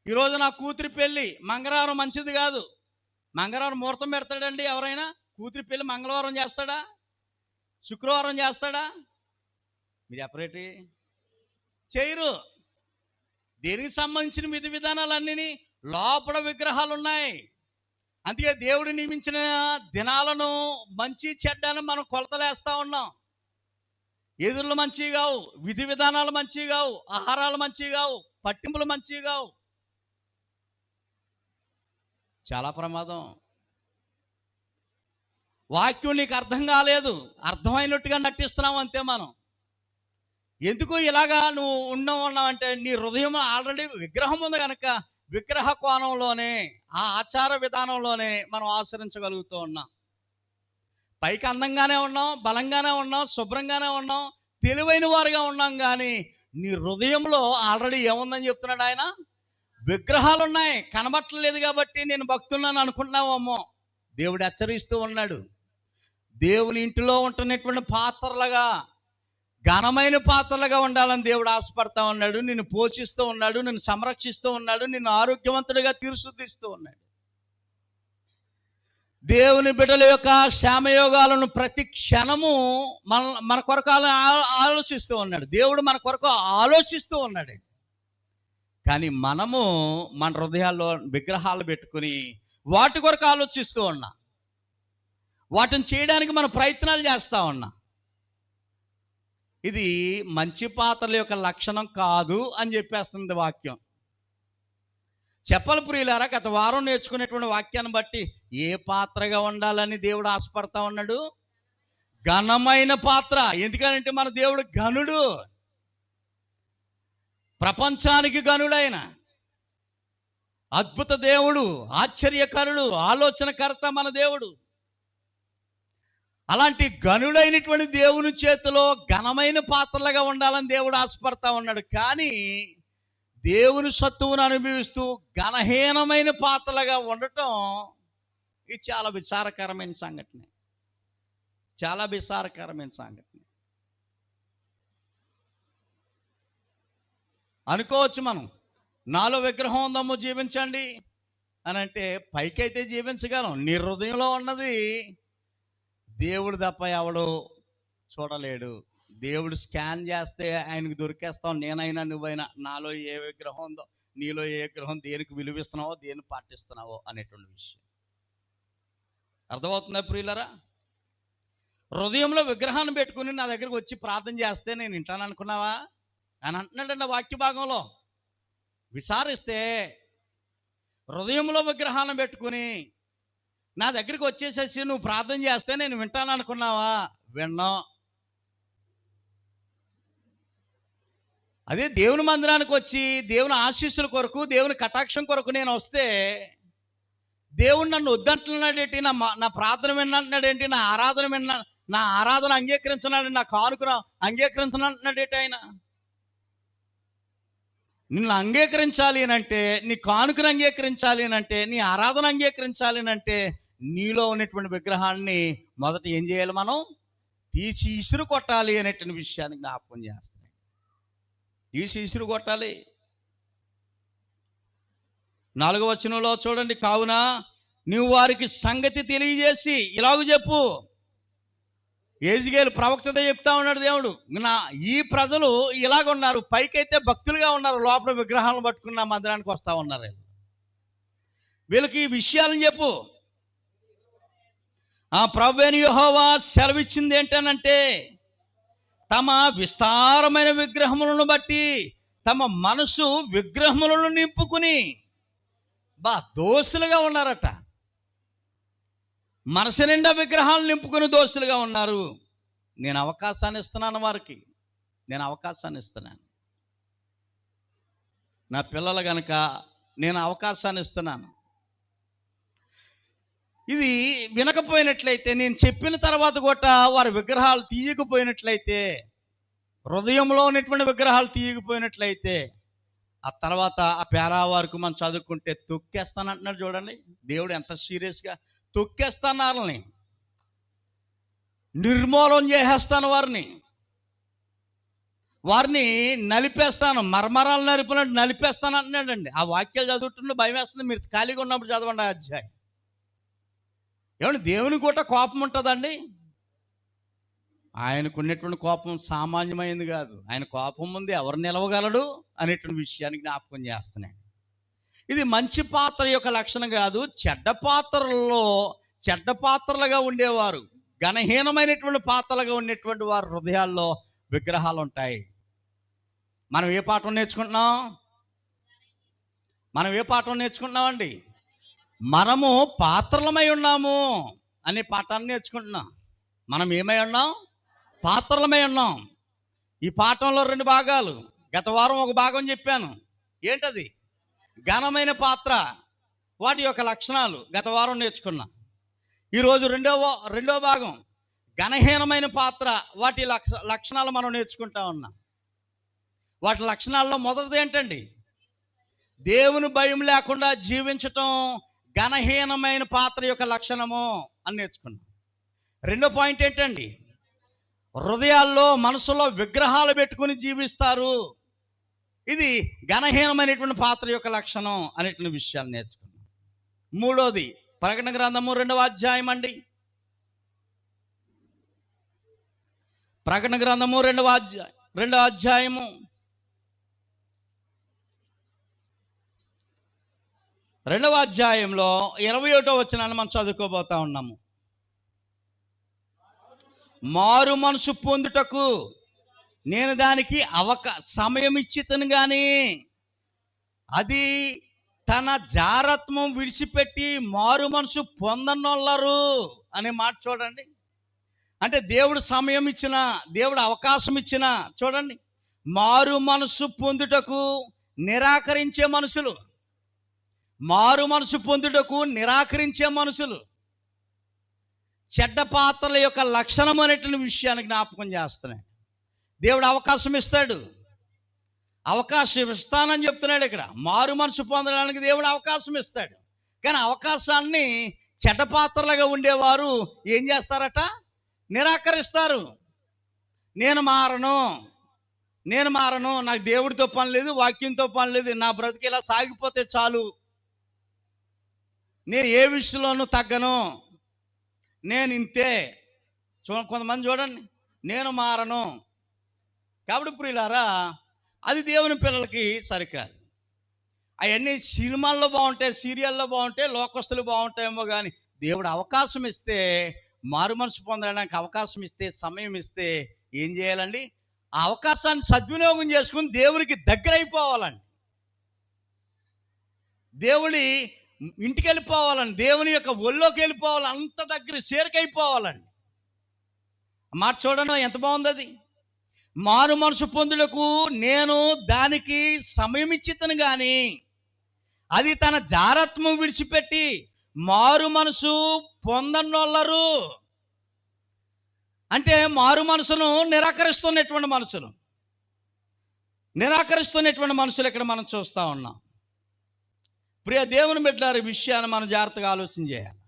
ఈరోజు నా కూతురి పెళ్ళి, మంగళవారం మంచిది కాదు. మంగళవారం ముహూర్తం పెడతాడండి ఎవరైనా? కూతురి పెళ్ళి మంగళవారం చేస్తాడా? శుక్రవారం చేస్తాడా? మీరు చెప్పరేటి? చేయరు. దేనికి సంబంధించిన విధి విధానాలన్నీ లోపల విగ్రహాలు ఉన్నాయి. అందుకే దేవుడు నియమించిన దినాలను మంచి చెడ్డను మనం కొలతలేస్తా ఉన్నాం. ఎదురులు మంచివి కావు, విధి విధానాలు మంచివి కావు, ఆహారాలు మంచివి కావు, పట్టింపులు మంచివి కావు. చాలా ప్రమాదం. వాక్యం నీకు అర్థం కాలేదు, అర్థమైనట్టుగా నటిస్తున్నావు అంతే. మనం ఎందుకు ఇలాగా నువ్వు ఉన్నావంటే నీ హృదయం ఆల్రెడీ విగ్రహం ఉంది కనుక విగ్రహ కోణంలోనే, ఆ ఆచార విధానంలోనే మనం ఆచరించగలుగుతూ ఉన్నాం. పైకి అందంగానే ఉన్నాం, బలంగానే ఉన్నాం, శుభ్రంగానే ఉన్నాం, తెలివైన వారుగా ఉన్నాం. కానీ నీ హృదయంలో ఆల్రెడీ ఏముందని చెప్తున్నాడు ఆయన? విగ్రహాలు ఉన్నాయి. కనబట్టలేదు కాబట్టి నేను భక్తున్నాను అనుకుంటున్నావేమో. దేవుడు హెచ్చరిస్తూ ఉన్నాడు. దేవుని ఇంటిలో ఉంటున్నటువంటి పాత్రలుగా, ఘనమైన పాత్రలుగా ఉండాలని దేవుడు ఆశపడతా ఉన్నాడు. నిన్ను పోషిస్తూ ఉన్నాడు, నిన్ను సంరక్షిస్తూ ఉన్నాడు, నిన్ను ఆరోగ్యవంతుడిగా తీర్చిదిద్దుతూ ఉన్నాడు. దేవుని బిడ్డల యొక్క శ్యామయోగాలను ప్రతి క్షణము మన కొరకు ఆలోచిస్తూ ఉన్నాడు. దేవుడు మన కొరకు ఆలోచిస్తూ ఉన్నాడు. కానీ మనము మన హృదయాల్లో విగ్రహాలు పెట్టుకుని వాటి కొరకు ఆలోచిస్తూ ఉన్నాం. వాటిని చేయడానికి మన ప్రయత్నాలు చేస్తూ ఉన్నాం. ఇది మంచి పాత్రల యొక్క లక్షణం కాదు అని చెప్పేస్తుంది వాక్యం. చెప్పలు ప్రియులారా, గత వారం నేర్చుకునేటువంటి వాక్యాన్ని బట్టి ఏ పాత్రగా ఉండాలని దేవుడు ఆశపడతా ఉన్నాడు? ఘనమైన పాత్ర. ఎందుకంటే మన దేవుడు ఘనుడు, ప్రపంచానికి ఘనుడైన అద్భుత దేవుడు, ఆశ్చర్యకరుడు, ఆలోచనకర్త మన దేవుడు. అలాంటి ఘనుడైనటువంటి దేవుని చేతిలో ఘనమైన పాత్రలుగా ఉండాలని దేవుడు ఆశపడతా ఉన్నాడు. కానీ దేవుని సత్తువును అనుభవిస్తూ ఘనహీనమైన పాత్రలుగా ఉండటం ఇది చాలా విచారకరమైన సంఘటన. చాలా విచారకరమైన సంఘటన. అనుకోవచ్చు మనం, నాలో విగ్రహం ఉందమ్మో జీవించండి అని అంటే పైకైతే జీవించగలం. నీ హృదయంలో ఉన్నది దేవుడు తప్ప ఎవడు చూడలేడు. దేవుడు స్కాన్ చేస్తే ఆయనకు దొరికేస్తాం. నేనైనా నువ్వైనా నాలో ఏ విగ్రహం ఉందో, నీలో ఏ విగ్రహం, దేనికి విలువిస్తున్నావో, దేన్ని పాటిస్తున్నావో అనేటువంటి విషయం అర్థమవుతుందా ప్రియులరా? హృదయంలో విగ్రహాన్ని పెట్టుకుని నా దగ్గరకు వచ్చి ప్రార్థన చేస్తే నేను వింటాను అనుకున్నావా అని అంటున్నాడండి వాక్య భాగంలో. విచారిస్తే హృదయంలో విగ్రహాన్ని పెట్టుకుని నా దగ్గరికి వచ్చేసేసి నువ్వు ప్రార్థన చేస్తే నేను వింటాను అనుకున్నావా? విన్నా. అదే దేవుని మందిరానికి వచ్చి దేవుని ఆశీస్సుల కొరకు, దేవుని కటాక్షం కొరకు నేను వస్తే దేవుడు నన్ను వద్దంటున్నాడేంటి, నా ప్రార్థన విన్నంటున్నాడేంటి, నా ఆరాధన అంగీకరించినాడు, నా కానుకను అంగీకరించనంటున్నాడేంటి ఆయన? నిన్ను అంగీకరించాలి అంటే, నీ కానుకను అంగీకరించాలి అంటే, నీ ఆరాధన అంగీకరించాలి అంటే నీలో ఉన్నటువంటి విగ్రహాన్ని మొదట ఏం చేయాలి? మనం తీసి ఇసురు కొట్టాలి అనేటువంటి విషయాన్ని జ్ఞాపకం చేస్తున్నాయి. తీసి ఇసురు కొట్టాలి. 4వ వచనంలో చూడండి, కావున నువ్వు వారికి సంగతి తెలియజేసి ఇలాగ చెప్పు. యెహెజ్కేలు ప్రవక్తతో చెప్తా ఉన్నాడు దేవుడు, ఈ ప్రజలు ఇలాగ ఉన్నారు, పైకైతే భక్తులుగా ఉన్నారు, లోపల విగ్రహాలను పట్టుకున్న మందిరానికి వస్తూ ఉన్నారు. వీళ్ళకి ఈ విషయాలను చెప్పు. ప్రభువైన యెహోవా సెలవిచ్చింది ఏంటనంటే, తమ విస్తారమైన విగ్రహములను బట్టి తమ మనసు విగ్రహములను నింపుకుని దోషులుగా ఉన్నారట. మనసు నిండా విగ్రహాలు నింపుకుని దోషులుగా ఉన్నారు. నేను అవకాశాన్ని ఇస్తున్నాను వారికి, నేను అవకాశాన్ని ఇస్తున్నాను. నా పిల్లలు కనుక నేను అవకాశాన్ని ఇస్తున్నాను. ఇది వినకపోయినట్లయితే, నేను చెప్పిన తర్వాత కూడా వారి విగ్రహాలు తీయకపోయినట్లయితే, హృదయంలో ఉన్నటువంటి విగ్రహాలు తీయకపోయినట్లయితే, ఆ తర్వాత ఆ పేరా వరకు మనం చదువుకుంటే తొక్కేస్తాను అంటున్నాడు. చూడండి దేవుడు ఎంత సీరియస్గా తొక్కేస్తాను, వాళ్ళని నిర్మూలన చేసేస్తాను, వారిని నలిపేస్తాను, మర్మరాలు నలిపినట్టు నలిపేస్తాను అంటున్నాడండి. ఆ వాక్యాలు చదువుతుంటే భయం వేస్తుంది. మీరు ఖాళీగా ఉన్నప్పుడు చదవండి ఆ అధ్యాయం. ఏమంటే దేవునికి కూడా కోపం ఉంటుందండి. ఆయనకు ఉన్నటువంటి కోపం సామాన్యమైనది కాదు. ఆయన కోపం ముందు ఎవరు నిలవగలడు అనేటువంటి విషయాన్ని జ్ఞాపకం చేస్తున్నాయి. ఇది మంచి పాత్ర యొక్క లక్షణం కాదు. చెడ్డ పాత్రలుగా ఉండేవారు, ఘనహీనమైనటువంటి పాత్రలుగా ఉండేటువంటి వారి హృదయాల్లో విగ్రహాలు ఉంటాయి. మనం ఏ పాఠం నేర్చుకుంటున్నామండి? మనము పాత్రలమై ఉన్నాము అనే పాఠాన్ని నేర్చుకుంటున్నాం. మనం ఏమై ఉన్నాం? పాత్రలమై ఉన్నాం. ఈ పాఠంలో 2 భాగాలు. గత వారం ఒక భాగం చెప్పాను. ఏంటది? ఘనమైన పాత్ర, వాటి యొక్క లక్షణాలు గత వారం నేర్చుకున్నాం. ఈరోజు రెండో భాగం, ఘనహీనమైన పాత్ర, వాటి లక్షణాలు మనం నేర్చుకుంటా ఉన్నాం. వాటి లక్షణాల్లో మొదటిది ఏంటండి? దేవుని భయం లేకుండా జీవించటం ఘనహీనమైన పాత్ర యొక్క లక్షణము అని నేర్చుకున్నాం. రెండో పాయింట్ ఏంటండి? హృదయాల్లో, మనసులో విగ్రహాలు పెట్టుకుని జీవిస్తారు. ఇది ఘనహీనమైనటువంటి పాత్ర యొక్క లక్షణం అనేటువంటి విషయాలు నేర్చుకున్నాం. మూడోది, ప్రకటన గ్రంథము 2వ అధ్యాయం అండి. ప్రకటన గ్రంథము 2వ అధ్యాయము 2వ అధ్యాయంలో 21వ వచనాన్ని మనం చదువుకోబోతా ఉన్నాము. మారు మనసు పొందుటకు నేను దానికి సమయం ఇచ్చితను గాని అది తన జారత్వం విడిచిపెట్టి మారు మనసు పొందనొల్లరు అనే మాట చూడండి. అంటే దేవుడు సమయం ఇచ్చిన, దేవుడు అవకాశం ఇచ్చిన, చూడండి, మారు మనసు పొందుటకు నిరాకరించే మనుషులు, మారు మనసు పొందుటకు నిరాకరించే మనుషులు చెడ్డ పాత్రల యొక్క లక్షణం అనేటువంటి విషయాన్ని జ్ఞాపకం చేస్తున్నాయి. దేవుడు అవకాశం ఇస్తాడు. అవకాశం ఇస్తానని చెప్తున్నాడు ఇక్కడ. మారు మనసు పొందడానికి దేవుడు అవకాశం ఇస్తాడు. కానీ అవకాశాన్ని చెడ్డ పాత్రలుగా ఉండేవారు ఏం చేస్తారట? నిరాకరిస్తారు. నేను మారను, నాకు దేవుడితో పని లేదు, వాక్యంతో పని లేదు, నా బ్రతికి ఇలా సాగిపోతే చాలు, నేను ఏ విషయంలోనూ తగ్గను, నేను ఇంతే. కొంతమంది చూడండి, నేను మారను. కాబట్టి ప్రియులారా, అది దేవుని పిల్లలకి సరికాదు. అవన్నీ సినిమాల్లో బాగుంటాయి, సీరియల్లో బాగుంటాయి, లోకస్తులు బాగుంటాయేమో, కానీ దేవుడు అవకాశం ఇస్తే, మారు మనసు పొందడానికి అవకాశం ఇస్తే, సమయం ఇస్తే ఏం చేయాలండి? ఆ అవకాశాన్ని సద్వినియోగం చేసుకుని దేవునికి దగ్గర అయిపోవాలండి. దేవుడి ఇంటికి వెళ్ళిపోవాలండి, దేవుని యొక్క ఒళ్ళోకి వెళ్ళిపోవాలి, అంత దగ్గర చేరికైపోవాలండి. మాట చూడడం ఎంత బాగుంది. అది మారు మనసు పొందుటకు నేను దానికి సమయం ఇచ్చితను, కానీ అది తన జారత్వం విడిచిపెట్టి మారు మనసు పొందనోళ్ళరు అంటే మారు మనసును నిరాకరిస్తున్నటువంటి మనుషులు ఇక్కడ మనం చూస్తూ ఉన్నాం. ప్రియ దేవుని బిడ్డలారా, విషయాన్ని మనం జాగ్రత్తగా ఆలోచన చేయాలి.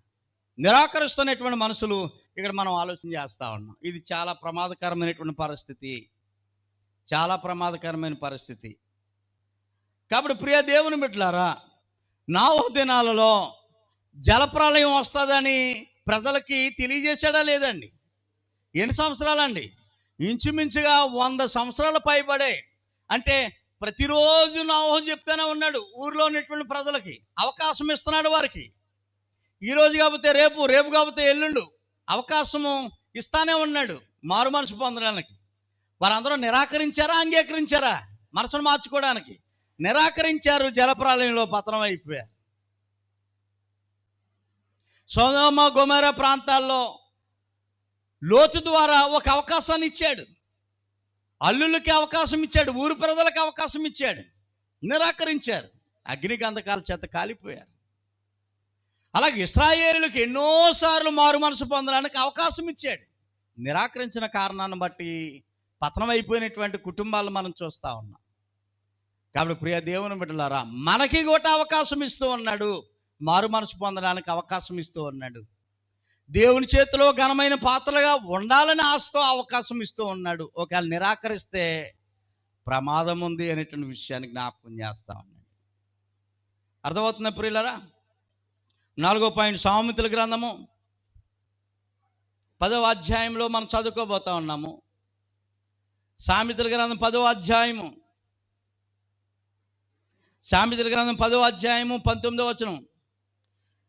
నిరాకరిస్తున్నటువంటి మనుషులు ఇక్కడ మనం ఆలోచన చేస్తూ ఉన్నాం. ఇది చాలా ప్రమాదకరమైనటువంటి పరిస్థితి. కాబట్టి ప్రియ దేవుని బిడ్డలారా, నోవహు దినాలలో జలప్రళయం వస్తుందని ప్రజలకి తెలియజేశాడా లేదండి? ఎన్ని సంవత్సరాలండి? ఇంచుమించుగా 100 సంవత్సరాల పైబడే. అంటే ప్రతిరోజు నోవహు చెప్తూనే ఉన్నాడు ఊరిలో ఉన్నటువంటి ప్రజలకి, అవకాశం ఇస్తున్నాడు వారికి. ఈరోజు కాకపోతే రేపు, రేపు కాకపోతే ఎల్లుండు అవకాశము ఇస్తానే ఉన్నాడు మారు మనసు పొందడానికి. వారందరూ నిరాకరించారా, అంగీకరించారా? మనసును మార్చుకోవడానికి నిరాకరించారు. జలప్రళయంలో పతనం అయిపోయారు. సొదొమ గొమొర్రా ప్రాంతాల్లో లోతు ద్వారా ఒక అవకాశాన్ని ఇచ్చాడు. అల్లులకి అవకాశం ఇచ్చాడు, ఊరు ప్రజలకు అవకాశం ఇచ్చాడు. నిరాకరించారు, అగ్ని గంధకాల చేత కాలిపోయారు. అలాగే ఇశ్రాయేలులకు ఎన్నోసార్లు మారు మనసు పొందడానికి అవకాశం ఇచ్చాడు. నిరాకరించిన కారణాన్ని బట్టి పతనం అయిపోయినటువంటి కుటుంబాలు మనం చూస్తూ ఉన్నాం. కాబట్టి ప్రియ దేవుని బిడ్డలారా, మనకి కూడా అవకాశం ఇస్తూ ఉన్నాడు, మారు మనసు పొందడానికి అవకాశం ఇస్తూ ఉన్నాడు. దేవుని చేతిలో ఘనమైన పాత్రలుగా ఉండాలని ఆశతో అవకాశం ఇస్తూ ఉన్నాడు. ఒకవేళ నిరాకరిస్తే ప్రమాదం ఉంది అనేటువంటి విషయాన్ని జ్ఞాపకం చేస్తూ ఉన్నాడు. అర్థమవుతుందా ప్రియులారా? 4వ పాయింట్, సామెతల గ్రంథము 10వ అధ్యాయంలో మనం చదువుకోబోతా ఉన్నాము. సామెతల గ్రంథం 10వ అధ్యాయము, 19వ వచనం.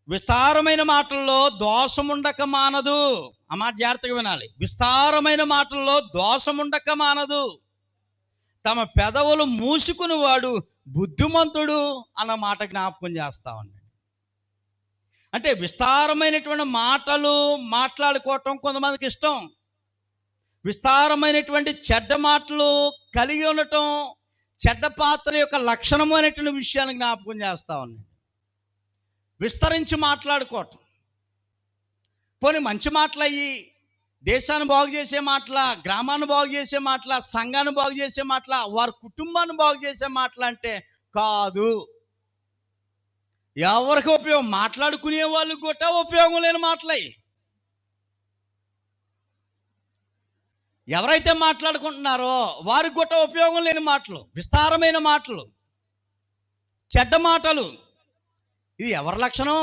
విస్తారమైన మాటల్లో దోషముండక మానదు. ఆ మాట జాగ్రత్తగా వినాలి. విస్తారమైన మాటల్లో దోషముండక మానదు. తమ పెదవులు మూసుకుని వాడు బుద్ధిమంతుడు అన్న మాట జ్ఞాపకం చేస్తా ఉన్నాడు. అంటే విస్తారమైనటువంటి మాటలు మాట్లాడుకోవటం కొంతమందికి ఇష్టం. విస్తారమైనటువంటి చెడ్డ మాటలు కలిగి ఉండటం చెడ్డ పాత్ర యొక్క లక్షణము అనేటువంటి విషయాన్ని జ్ఞాపకం చేస్తా ఉన్నాడు. విస్తరించి మాట్లాడుకోవటం, పోనీ మంచి మాటలు అయ్యి దేశాన్ని బాగు చేసే మాటల, గ్రామాన్ని బాగు చేసే మాటల, సంఘాన్ని బాగు చేసే మాటల, వారి కుటుంబాన్ని బాగు చేసే మాటలు అంటే కాదు. ఎవరికి ఉపయోగం? మాట్లాడుకునే వాళ్ళు కూడా ఉపయోగం లేని మాటలయ్యి. ఎవరైతే మాట్లాడుకుంటున్నారో వారికి కూడా ఉపయోగం లేని మాటలు, విస్తారమైన మాటలు, చెడ్డ మాటలు. ఇది ఎవరి లక్షణం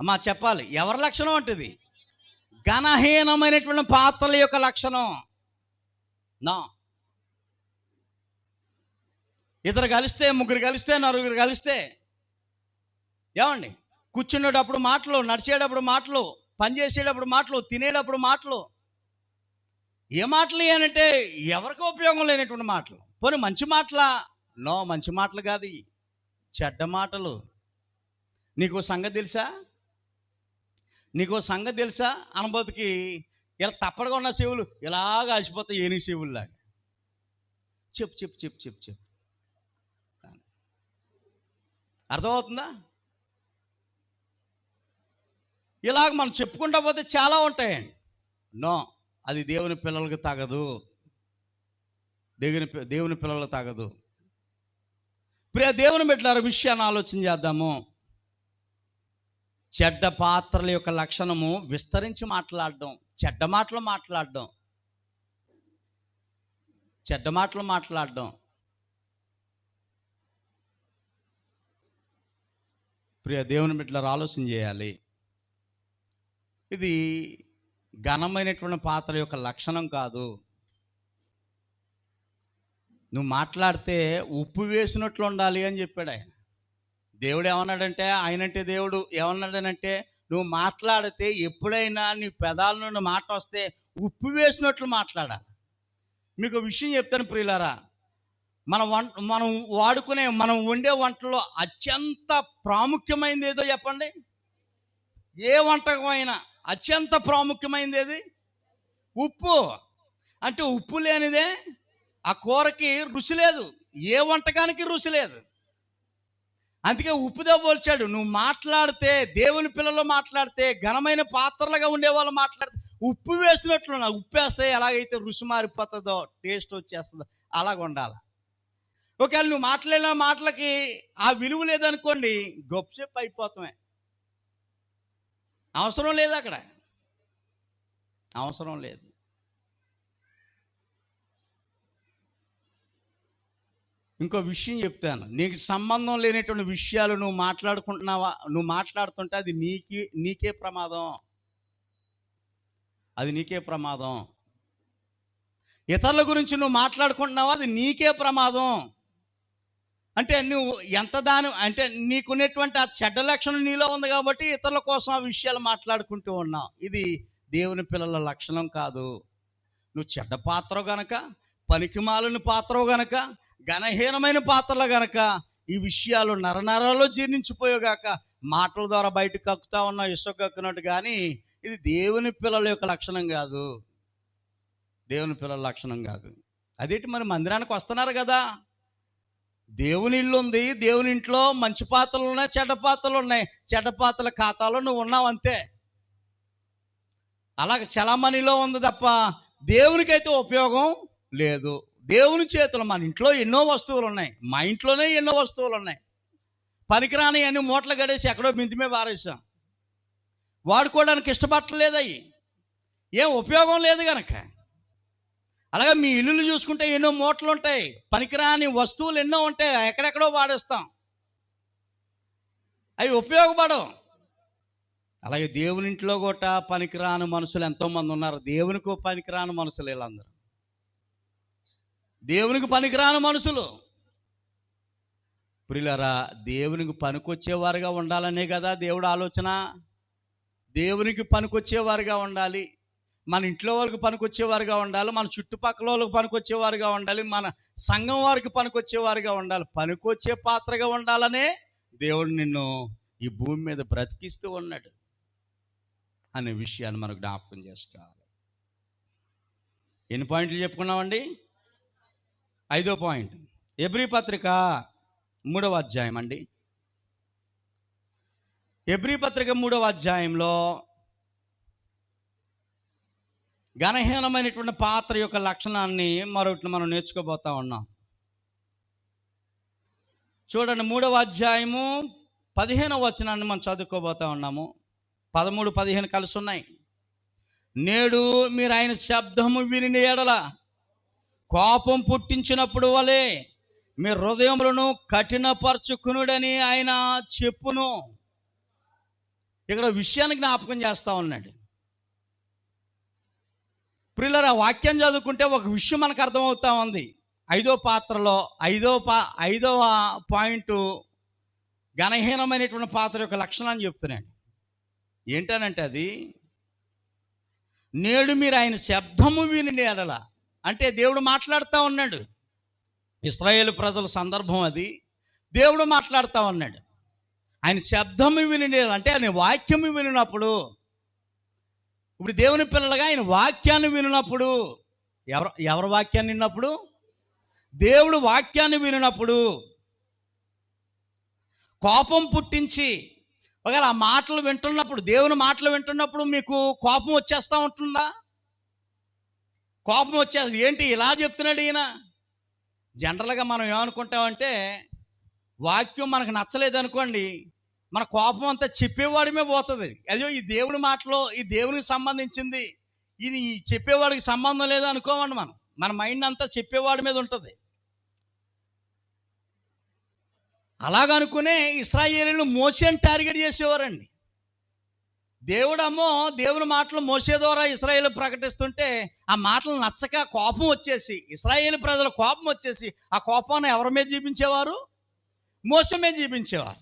అమ్మా? చెప్పాలి, ఎవరి లక్షణం అంటే ఇది ఘనహీనమైనటువంటి పాత్రల యొక్క లక్షణం. ఇద్దరు కలిస్తే, ముగ్గురు కలిస్తే, నలుగురు కలిస్తే ఏమండి, కూర్చునేటప్పుడు మాటలు, నడిచేటప్పుడు మాటలు, పనిచేసేటప్పుడు మాటలు, తినేటప్పుడు మాటలు. ఏ మాటలు అంటే ఎవరికి ఉపయోగం లేనటువంటి మాటలు. పోనీ మంచి మాటలా? నో, మంచి మాటలు కాదు, చెడ్డ మాటలు. నీకో సంగతి తెలుసా? అనుభూతికి ఇలా తప్పడుగా ఉన్న చెవులు ఇలాగ ఆసిపోతాయి, ఏనుగు చెవుల్లాగా. చెప్పు. అర్థమవుతుందా? ఇలాగ మనం చెప్పుకుంటా పోతే చాలా ఉంటాయండి. నో, అది దేవుని పిల్లలకు తగదు. దేవుని పిల్లలు తాగదు. ప్రియ దేవుని బిడ్డలారా, విషయాన్ని ఆలోచన చేద్దాము. చెడ్డ పాత్రల యొక్క లక్షణము విస్తరించి మాట్లాడడం, చెడ్డ మాటలు మాట్లాడడం. ప్రియ దేవుని బిడ్డలారా, ఆలోచన చేయాలి. ఇది ఘనమైనటువంటి పాత్ర యొక్క లక్షణం కాదు. నువ్వు మాట్లాడితే ఉప్పు వేసినట్లు ఉండాలి అని చెప్పాడు ఆయన. దేవుడు ఏమన్నాడంటే, ఆయనంటే దేవుడు ఏమన్నాడనంటే, నువ్వు మాట్లాడితే ఎప్పుడైనా నీ పెదాల నుండి మాట వస్తే ఉప్పు వేసినట్లు మాట్లాడాలి. మీకు విషయం చెప్తాను ప్రియులారా, మనం వాడుకునే మనం వండే వంటలో అత్యంత ప్రాముఖ్యమైనది ఏదో చెప్పండి. ఏ వంటకం అయినా అత్యంత ప్రాముఖ్యమైనది ఏది? ఉప్పు. అంటే ఉప్పు లేనిదే ఆ కూరకి రుచి లేదు, ఏ వంటకానికి రుచి లేదు. అందుకే ఉప్పుతో పోల్చాడు. నువ్వు మాట్లాడితే, దేవుని పిల్లలు మాట్లాడితే, ఘనమైన పాత్రలుగా ఉండేవాళ్ళు మాట్లాడితే ఉప్పు వేసినట్లున్నా. ఉప్పు వేస్తే ఎలాగైతే రుచి మారిపోతుందో, టేస్ట్ వచ్చేస్తుందో అలాగ ఉండాలి. ఒకవేళ నువ్వు మాట్లాడిన మాటలకి ఆ విలువ లేదనుకోండి, గొప్పసేపు అయిపోతామే. అవసరం లేదు, అక్కడ అవసరం లేదు. ఇంకో విషయం చెప్తాను. నీకు సంబంధం లేనటువంటి విషయాలు నువ్వు మాట్లాడుకుంటున్నావా, నువ్వు మాట్లాడుతుంటే అది నీకే ప్రమాదం. అది నీకే ప్రమాదం. ఇతరుల గురించి నువ్వు మాట్లాడుకుంటున్నావా, అది నీకే ప్రమాదం. అంటే నువ్వు అంటే నీకున్నటువంటి ఆ చెడ్డ లక్షణం నీలో ఉంది కాబట్టి ఇతరుల కోసం ఆ విషయాలు మాట్లాడుకుంటూ ఉన్నావు. ఇది దేవుని పిల్లల లక్షణం కాదు. నువ్వు చెడ్డ పాత్ర గనక, పనికిమాలిన పాత్ర గనక, ఘనహీనమైన పాత్రలు గనక ఈ విషయాలు నరనరాల్లో జీర్ణించిపోయేగాక మాటల ద్వారా బయటకు కక్కుతా ఉన్నా, ఇసుక కక్కునట్టు. కానీ ఇది దేవుని పిల్లల యొక్క లక్షణం కాదు. దేవుని పిల్లల లక్షణం కాదు. అదేంటి, మరి మందిరానికి వస్తున్నారు కదా, దేవుని ఇల్లు ఉంది, దేవుని ఇంట్లో మంచి పాత్రలు ఉన్నాయి, చెడ్డ పాత్రలు ఉన్నాయి. చెడ్డ పాత్రల ఖాతాలో నువ్వు ఉన్నావు అంతే. అలాగే చలామణిలో ఉంది తప్ప దేవునికైతే ఉపయోగం లేదు. దేవుని చేతులు, మన ఇంట్లో ఎన్నో వస్తువులు ఉన్నాయి, మా ఇంట్లోనే ఎన్నో వస్తువులు ఉన్నాయి. పనికిరాని అన్ని మూటలు గడేసి ఎక్కడో మింతిమే పారేసాం. వాడుకోవడానికి ఇష్టపడలేదు, అవి ఏం ఉపయోగం లేదు కనుక. అలాగే మీ ఇల్లులు చూసుకుంటే ఎన్నో మూటలు ఉంటాయి, పనికిరాని వస్తువులు ఎన్నో ఉంటాయి, ఎక్కడెక్కడో వాడేస్తాం, అవి ఉపయోగపడవు. అలాగే దేవుని ఇంట్లో కూడా పనికిరాని మనుషులు ఎంతోమంది ఉన్నారు. దేవునికి పనికిరాని మనుషులు వీళ్ళందరూ, దేవునికి పనికిరాని మనుషులు. ప్రియులారా, దేవునికి పనికొచ్చేవారుగా ఉండాలనే కదా దేవుడు ఆలోచన. దేవునికి పనికొచ్చేవారుగా ఉండాలి, మన ఇంట్లో వాళ్ళకి పనికొచ్చేవారుగా ఉండాలి, మన చుట్టుపక్కల వాళ్ళకి పనికొచ్చేవారుగా ఉండాలి, మన సంఘం వారికి పనికొచ్చేవారుగా ఉండాలి, పనికొచ్చే పాత్రగా ఉండాలనే దేవుడు నిన్ను ఈ భూమి మీద బ్రతికిస్తూ ఉన్నాడు అనే విషయాన్ని మనం జ్ఞాపకం చేసుకోవాలి. ఎన్ని పాయింట్లు చెప్పుకున్నామండి? 5వ పాయింట్, హెబ్రీ పత్రిక 3వ అధ్యాయం అండి. హెబ్రీ పత్రిక 3వ అధ్యాయంలో ఘనహీనమైనటువంటి పాత్ర యొక్క లక్షణాన్ని మరొకటి మనం నేర్చుకోబోతా ఉన్నాం. చూడండి, 3వ అధ్యాయము 15వ వచనాన్ని మనం చదువుకోబోతా ఉన్నాము. 13, 15 కలిసి ఉన్నాయి. నేడు మీరు ఆయన శబ్దము విని ఎడల కోపం పుట్టించినప్పుడు వలె మీ హృదయములను కఠినపరచుకునుడని ఆయన చెప్పును. ఇక్కడ విషయాన్ని జ్ఞాపకం చేస్తూ ఉన్నాడు. ప్రియులారా, వాక్యం చదువుకుంటే ఒక విషయం మనకు అర్థమవుతా ఉంది. 5వ పాత్రలో 5వ పాయింట్ ఘనహీనమైనటువంటి పాత్ర యొక్క లక్షణాన్ని చెప్తున్నాడు. ఏంటనంటే అది, నేడు మీరు ఆయన శబ్దము విని ఎడల, అంటే దేవుడు మాట్లాడుతూ ఉన్నాడు. ఇశ్రాయేలు ప్రజల సందర్భం అది. దేవుడు మాట్లాడుతూ ఉన్నాడు. ఆయన శబ్దము విని అంటే ఆయన వాక్యము వినినప్పుడు, ఇప్పుడు దేవుని పిల్లలుగా ఆయన వాక్యాన్ని వినినప్పుడు, ఎవరి వాక్యాన్ని విన్నప్పుడు? దేవుడు వాక్యాన్ని వినినప్పుడు కోపం పుట్టించి, ఒకవేళ ఆ మాటలు వింటున్నప్పుడు, దేవుని మాటలు వింటున్నప్పుడు మీకు కోపం వచ్చేస్తూ ఉంటుందా? కోపం వచ్చేది, ఏంటి ఇలా చెప్తున్నాడు ఈయన, జనరల్గా మనం ఏమనుకుంటామంటే వాక్యం మనకు నచ్చలేదు అనుకోండి, మన కోపం అంతా చెప్పేవాడిమే పోతుంది. అయ్యో ఈ దేవుని మాటలో ఈ దేవునికి సంబంధించింది, ఇది చెప్పేవాడికి సంబంధం లేదు అనుకోమండి. మన మైండ్ అంతా చెప్పేవాడి మీద ఉంటుంది. అలాగనుకునే ఇశ్రాయేలీయులు మోషేని టార్గెట్ చేసేవారండి. దేవుని మాటలు మోషే ద్వారా ఇశ్రాయేలు ప్రకటిస్తుంటే ఆ మాటలు నచ్చక కోపం వచ్చేసి, ఇశ్రాయేలు ప్రజల కోపం వచ్చేసి ఆ కోపాన్ని ఎవరి మీద చూపించేవారు? మోషే మీద చూపించేవారు.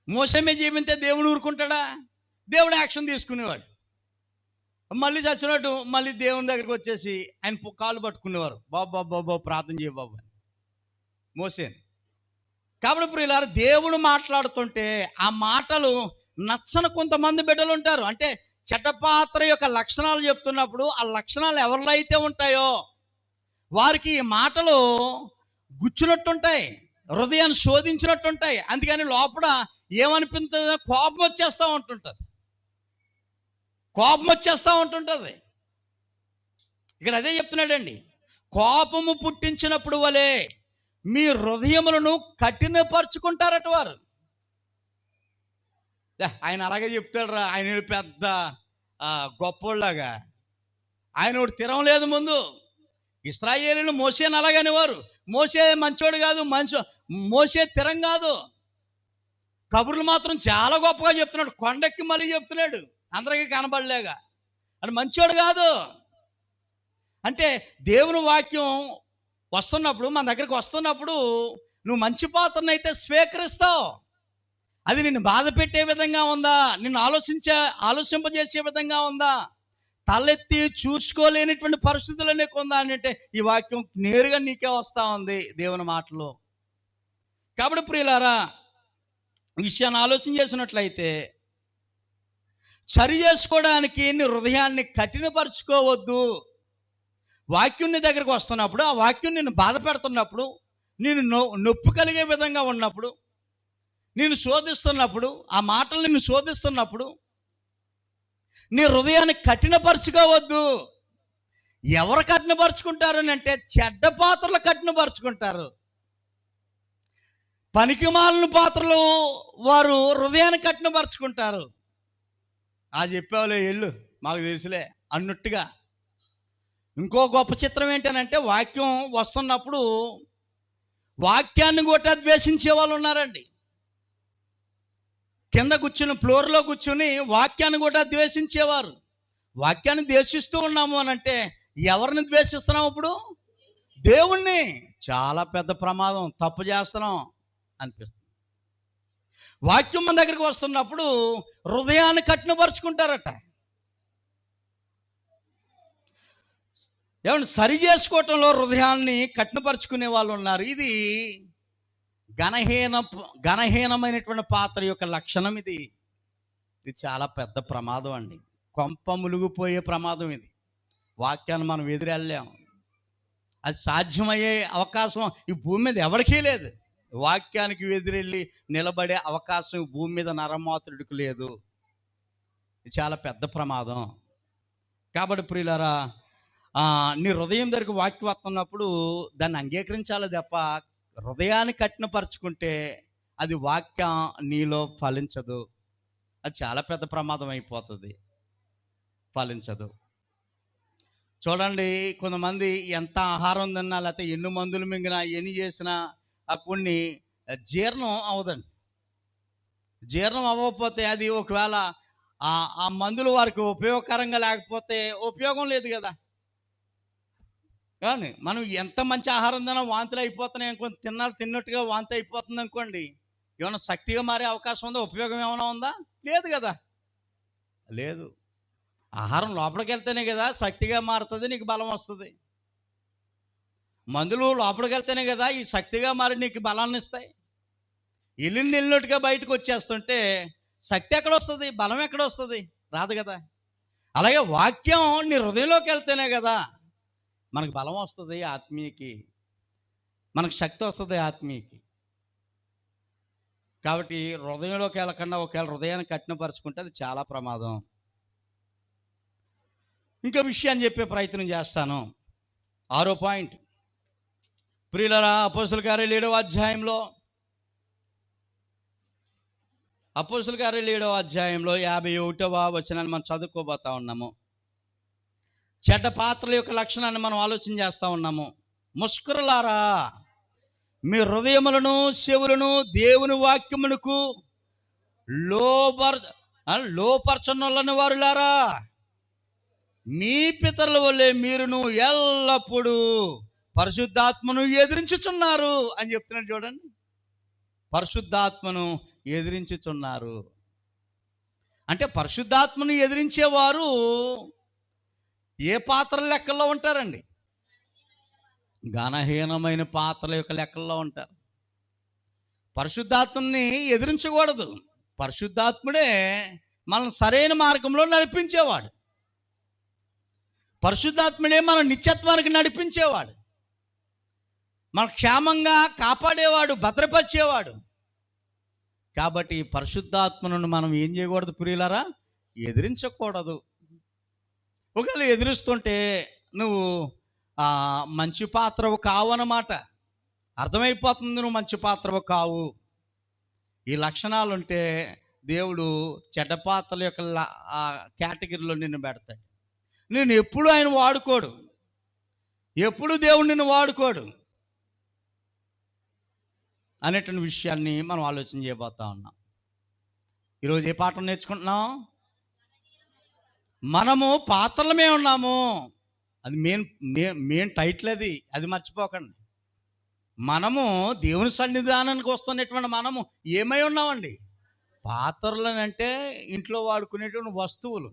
మోషే మీద చూపితే దేవుడు ఊరుకుంటాడా? దేవుడు యాక్షన్ తీసుకునేవాడు. మళ్ళీ చచ్చినట్టు మళ్ళీ దేవుని దగ్గరికి వచ్చేసి ఆయన కాళ్ళు పట్టుకునేవారు. బాబు ప్రార్థన చేయ బాబు అని మోసేని. కాబట్టి ప్రియులారా, దేవుడు మాట్లాడుతుంటే ఆ మాటలు నచ్చని కొంతమంది బిడ్డలు ఉంటారు. అంటే చెడ్డ పాత్ర యొక్క లక్షణాలు చెప్తున్నప్పుడు ఆ లక్షణాలు ఎవరిలో అయితే ఉంటాయో వారికి ఈ మాటలు గుచ్చినట్టుంటాయి, హృదయాన్ని శోధించినట్టుంటాయి. అందుకని లోపల ఏమనిపిస్తుంది? కోపం వచ్చేస్తూ ఉంటుంటుంది. ఇక్కడ అదే చెప్తున్నాడండి, కోపము పుట్టించినప్పుడు వలె మీ హృదయములను కఠినపరుచుకుంటారట వారు. ఆయన అలాగే చెప్తాడు రా, ఆయన పెద్ద గొప్పోళ్ళగా. ఆయన ఒకటి తిరం లేదు ముందు. ఇశ్రాయేలీయులు మోషేని అలాగనేవారు. మోషే మంచోడు కాదు, మోషే తిరం కాదు. కబుర్లు మాత్రం చాలా గొప్పగా చెప్తున్నాడు, కొండెక్కి మళ్ళీ చెప్తున్నాడు అందరికీ కనబడలేగా. అది మంచోడు కాదు. అంటే దేవుని వాక్యం వస్తున్నప్పుడు, మన దగ్గరికి వస్తున్నప్పుడు నువ్వు మంచి పాత్రను అయితే స్వీకరిస్తావు. అది నిన్ను బాధ పెట్టే విధంగా ఉందా, నిన్ను ఆలోచింపజేసే విధంగా ఉందా, తలెత్తి చూసుకోలేనిటువంటి పరిస్థితులు నీకు ఉందా అంటే ఈ వాక్యం నేరుగా నీకే వస్తూ ఉంది దేవుని మాటలో. కాబట్టి ప్రియులారా, విషయాన్ని ఆలోచన చేసినట్లయితే సరి చేసుకోవడానికి నీ హృదయాన్ని కఠినపరుచుకోవద్దు. వాక్యం నీ దగ్గరకు వస్తున్నప్పుడు, ఆ వాక్యం నిన్ను బాధ పెడుతున్నప్పుడు, నేను నొప్పి కలిగే విధంగా ఉన్నప్పుడు, నేను శోధిస్తున్నప్పుడు, ఆ మాటలు నిన్ను శోధిస్తున్నప్పుడు నీ హృదయాన్ని కఠినపరుచుకోవద్దు. ఎవరు కఠినపరుచుకుంటారు అంటే చెడ్డ పాత్రలు కఠినపరుచుకుంటారు. పనికిమాలిన పాత్రలు వారు హృదయాన్ని కఠినపరుచుకుంటారు. చెప్పావులే ఎళ్ళు మాకు తెలుసులే అన్నట్టుగా. ఇంకో గొప్ప చిత్రం ఏంటనంటే, వాక్యం వస్తున్నప్పుడు వాక్యాన్ని కూడా ద్వేషించే వాళ్ళు ఉన్నారండి. కింద కూర్చుని ఫ్లోర్లో కూర్చుని వాక్యాన్ని కూడా ద్వేషించేవారు. వాక్యాన్ని ద్వేషిస్తూ ఉన్నాము అని అంటే ఎవరిని ద్వేషిస్తున్నాం? ఇప్పుడు దేవుణ్ణి. చాలా పెద్ద ప్రమాదం, తప్పు చేస్తున్నాం అనిపిస్తుంది. వాక్యం మన దగ్గరికి వస్తున్నప్పుడు హృదయాన్ని కఠినపరుచుకుంటారట. ఏమంటే సరి చేసుకోవటంలో హృదయాన్ని కఠినపరుచుకునే వాళ్ళు ఉన్నారు. ఇది ఘనహీనమైనటువంటి పాత్ర యొక్క లక్షణం. ఇది చాలా పెద్ద ప్రమాదం అండి. కొంప మునిగిపోయే ప్రమాదం ఇది. వాక్యాన్ని మనం ఎదురెళ్ళాం. అది సాధ్యమయ్యే అవకాశం ఈ భూమి మీద ఎవరికీ లేదు. వాక్యానికి ఎదురెళ్ళి నిలబడే అవకాశం ఈ భూమి మీద నరమాత్రుడికి లేదు. ఇది చాలా పెద్ద ప్రమాదం. కాబట్టి ప్రియులారా, నీ హృదయం దగ్గరికి వాక్యం వస్తున్నప్పుడు దాన్ని అంగీకరించాలి తప్ప హృదయాన్ని కఠినపరుచుకుంటే అది వాక్యం నీలో ఫలించదు. అది చాలా పెద్ద ప్రమాదం అయిపోతుంది, ఫలించదు. చూడండి, కొంతమంది ఎంత ఆహారం తిన్నా, లేకపోతే ఎన్ని మందులు మింగినా, ఎన్ని చేసినా కొన్ని జీర్ణం అవ్వదండి. జీర్ణం అవ్వకపోతే అది ఒకవేళ ఆ మందులు వారికి ఉపయోగకరంగా లేకపోతే ఉపయోగం లేదు కదా. కానీ మనం ఎంత మంచి ఆహారం తిన్నా వాంతులు అయిపోతున్నాయి అనుకోండి, తిన్నట్టుగా వాంతి అయిపోతుంది అనుకోండి, ఏమైనా శక్తిగా మారే అవకాశం ఉందా? ఉపయోగం ఏమైనా ఉందా? లేదు కదా, లేదు. ఆహారం లోపలికి వెళ్తేనే కదా శక్తిగా మారుతుంది, నీకు బలం వస్తుంది. మందులు లోపలికి వెళ్తేనే కదా ఈ శక్తిగా మారి నీకు బలాన్ని ఇస్తాయి. వెళ్ళినట్టుగా బయటకు వచ్చేస్తుంటే శక్తి ఎక్కడ వస్తుంది? బలం ఎక్కడ వస్తుంది? రాదు కదా. అలాగే వాక్యం నీ హృదయంలోకి వెళ్తేనే కదా మనకు బలం వస్తుంది, ఆత్మీయకి మనకు శక్తి వస్తుంది, ఆత్మీయకి. కాబట్టి హృదయంలోకి వెళ్ళకుండా ఒకవేళ హృదయాన్ని కఠినపరుచుకుంటే అది చాలా ప్రమాదం. ఇంకో విషయాన్ని చెప్పే ప్రయత్నం చేస్తాను. 6వ పాయింట్, ప్రియులరా, అపోస్తుల కార్యాలు 7వ అధ్యాయంలో 51వ వచనాన్ని మనం చదువుకోబోతా ఉన్నాము. చెడ్డ పాత్రల యొక్క లక్షణాన్ని మనం ఆలోచన చేస్తూ ఉన్నాము. ముష్కరులారా, మీ హృదయములను చెవులను దేవుని వాక్యమునకు లోపరచనొల్లని వారులారా, మీ పితరుల వల్లే మీరును ఎల్లప్పుడూ పరిశుద్ధాత్మను ఎదిరించుచున్నారు అని చెప్తున్నాడు. చూడండి, పరిశుద్ధాత్మను ఎదిరించుచున్నారు అంటే పరిశుద్ధాత్మను ఎదిరించేవారు ఏ పాత్రల లెక్కల్లో ఉంటారండి? ఘనహీనమైన పాత్రల యొక్క లెక్కల్లో ఉంటారు. పరిశుద్ధాత్మని ఎదిరించకూడదు. పరిశుద్ధాత్ముడే మనం సరైన మార్గంలో నడిపించేవాడు. పరిశుద్ధాత్ముడే మన నిత్యత్వానికి నడిపించేవాడు, మన క్షేమంగా కాపాడేవాడు, భద్రపరిచేవాడు. కాబట్టి పరిశుద్ధాత్మను మనం ఏం చేయకూడదు ప్రియులారా? ఎదిరించకూడదు. ఒకవేళ ఎదిరిస్తుంటే నువ్వు మంచి పాత్రవు కావు అన్నమాట. అర్థమైపోతుంది, నువ్వు మంచి పాత్రవు కావు. ఈ లక్షణాలు ఉంటే దేవుడు చెడ్డ పాత్రల యొక్క కేటగిరీలో నిన్ను పెడతాడు. నేను ఎప్పుడు ఆయన వాడుకోడు, ఎప్పుడు దేవుడు నిన్ను వాడుకోడు అనేటువంటి విషయాన్ని మనం ఆలోచన చేయబోతా ఉన్నాం. ఈరోజు ఏ పాఠం నేర్చుకుంటున్నాం? మనము పాత్రలమే ఉన్నాము. అది మెయిన్ టైటిల్, అది మర్చిపోకండి. మనము దేవుని సన్నిధానానికి వస్తున్నటువంటి మనము ఏమై ఉన్నామండి? పాత్రలు అంటే ఇంట్లో వాడుకునేటువంటి వస్తువులు.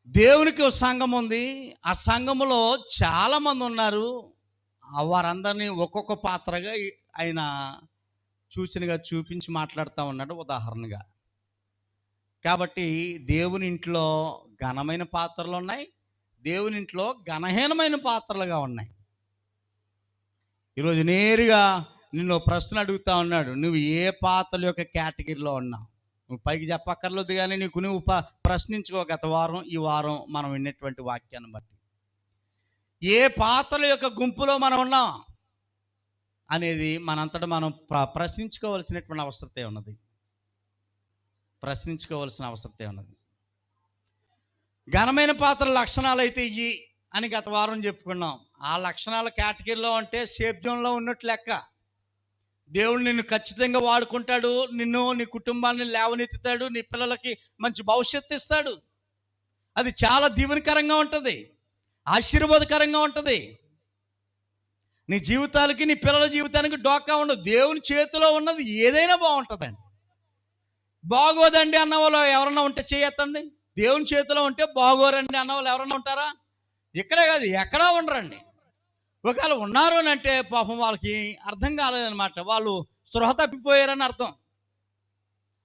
దేవునికి ఒక సంఘం ఉంది. ఆ సంఘములో చాలామంది ఉన్నారు. వారందరినీ ఒక్కొక్క పాత్రగా ఆయన సూచనగా చూపించి మాట్లాడుతూ ఉన్నాడు, ఉదాహరణగా. కాబట్టి దేవుని ఇంట్లో ఘనమైన పాత్రలు ఉన్నాయి, దేవుని ఇంట్లో ఘనహీనమైన పాత్రలుగా ఉన్నాయి. ఈరోజు నేరుగా నిన్ను ప్రశ్న అడుగుతా ఉన్నాడు, నువ్వు ఏ పాత్రల యొక్క కేటగిరీలో ఉన్నావు? నువ్వు పైకి చెప్పక్కర్లేదు, కానీ నువ్వు ప్రశ్నించుకో. గత వారం, ఈ వారం మనం విన్నటువంటి వాక్యాన్ని బట్టి ఏ పాత్రల యొక్క గుంపులో మనం ఉన్నాం అనేది మనంతటా మనం ప్రశ్నించుకోవాల్సినటువంటి అవసరతే ఉన్నది. ఘనమైన పాత్ర లక్షణాలు అయితే ఇవి అని గత వారం చెప్పుకున్నాం. ఆ లక్షణాల కేటగిరీలో అంటే సేద్యంలో ఉన్నట్టు లెక్క. దేవుడు నిన్ను ఖచ్చితంగా వాడుకుంటాడు, నిన్ను, నీ కుటుంబాన్ని లేవనెత్తుతాడు, నీ పిల్లలకి మంచి భవిష్యత్తు ఇస్తాడు. అది చాలా దీవెనకరంగా ఉంటుంది, ఆశీర్వాదకరంగా ఉంటుంది. నీ జీవితాలకి, నీ పిల్లల జీవితానికి డోకా ఉండదు. దేవుని చేతిలో ఉన్నది ఏదైనా బాగుంటుందండి. బాగోదండి అన్నవాళ్ళు ఎవరన్నా ఉంటే చేయొద్దండి. దేవుని చేతిలో ఉంటే బాగోరండి అన్నవాళ్ళు ఎవరన్నా ఉంటారా? ఇక్కడే కాదు, ఎక్కడా ఉండరండి. ఒకవేళ ఉన్నారు అని అంటే పాపం వాళ్ళకి అర్థం కాలేదన్నమాట. వాళ్ళు స్పృహ తప్పిపోయారని అర్థం.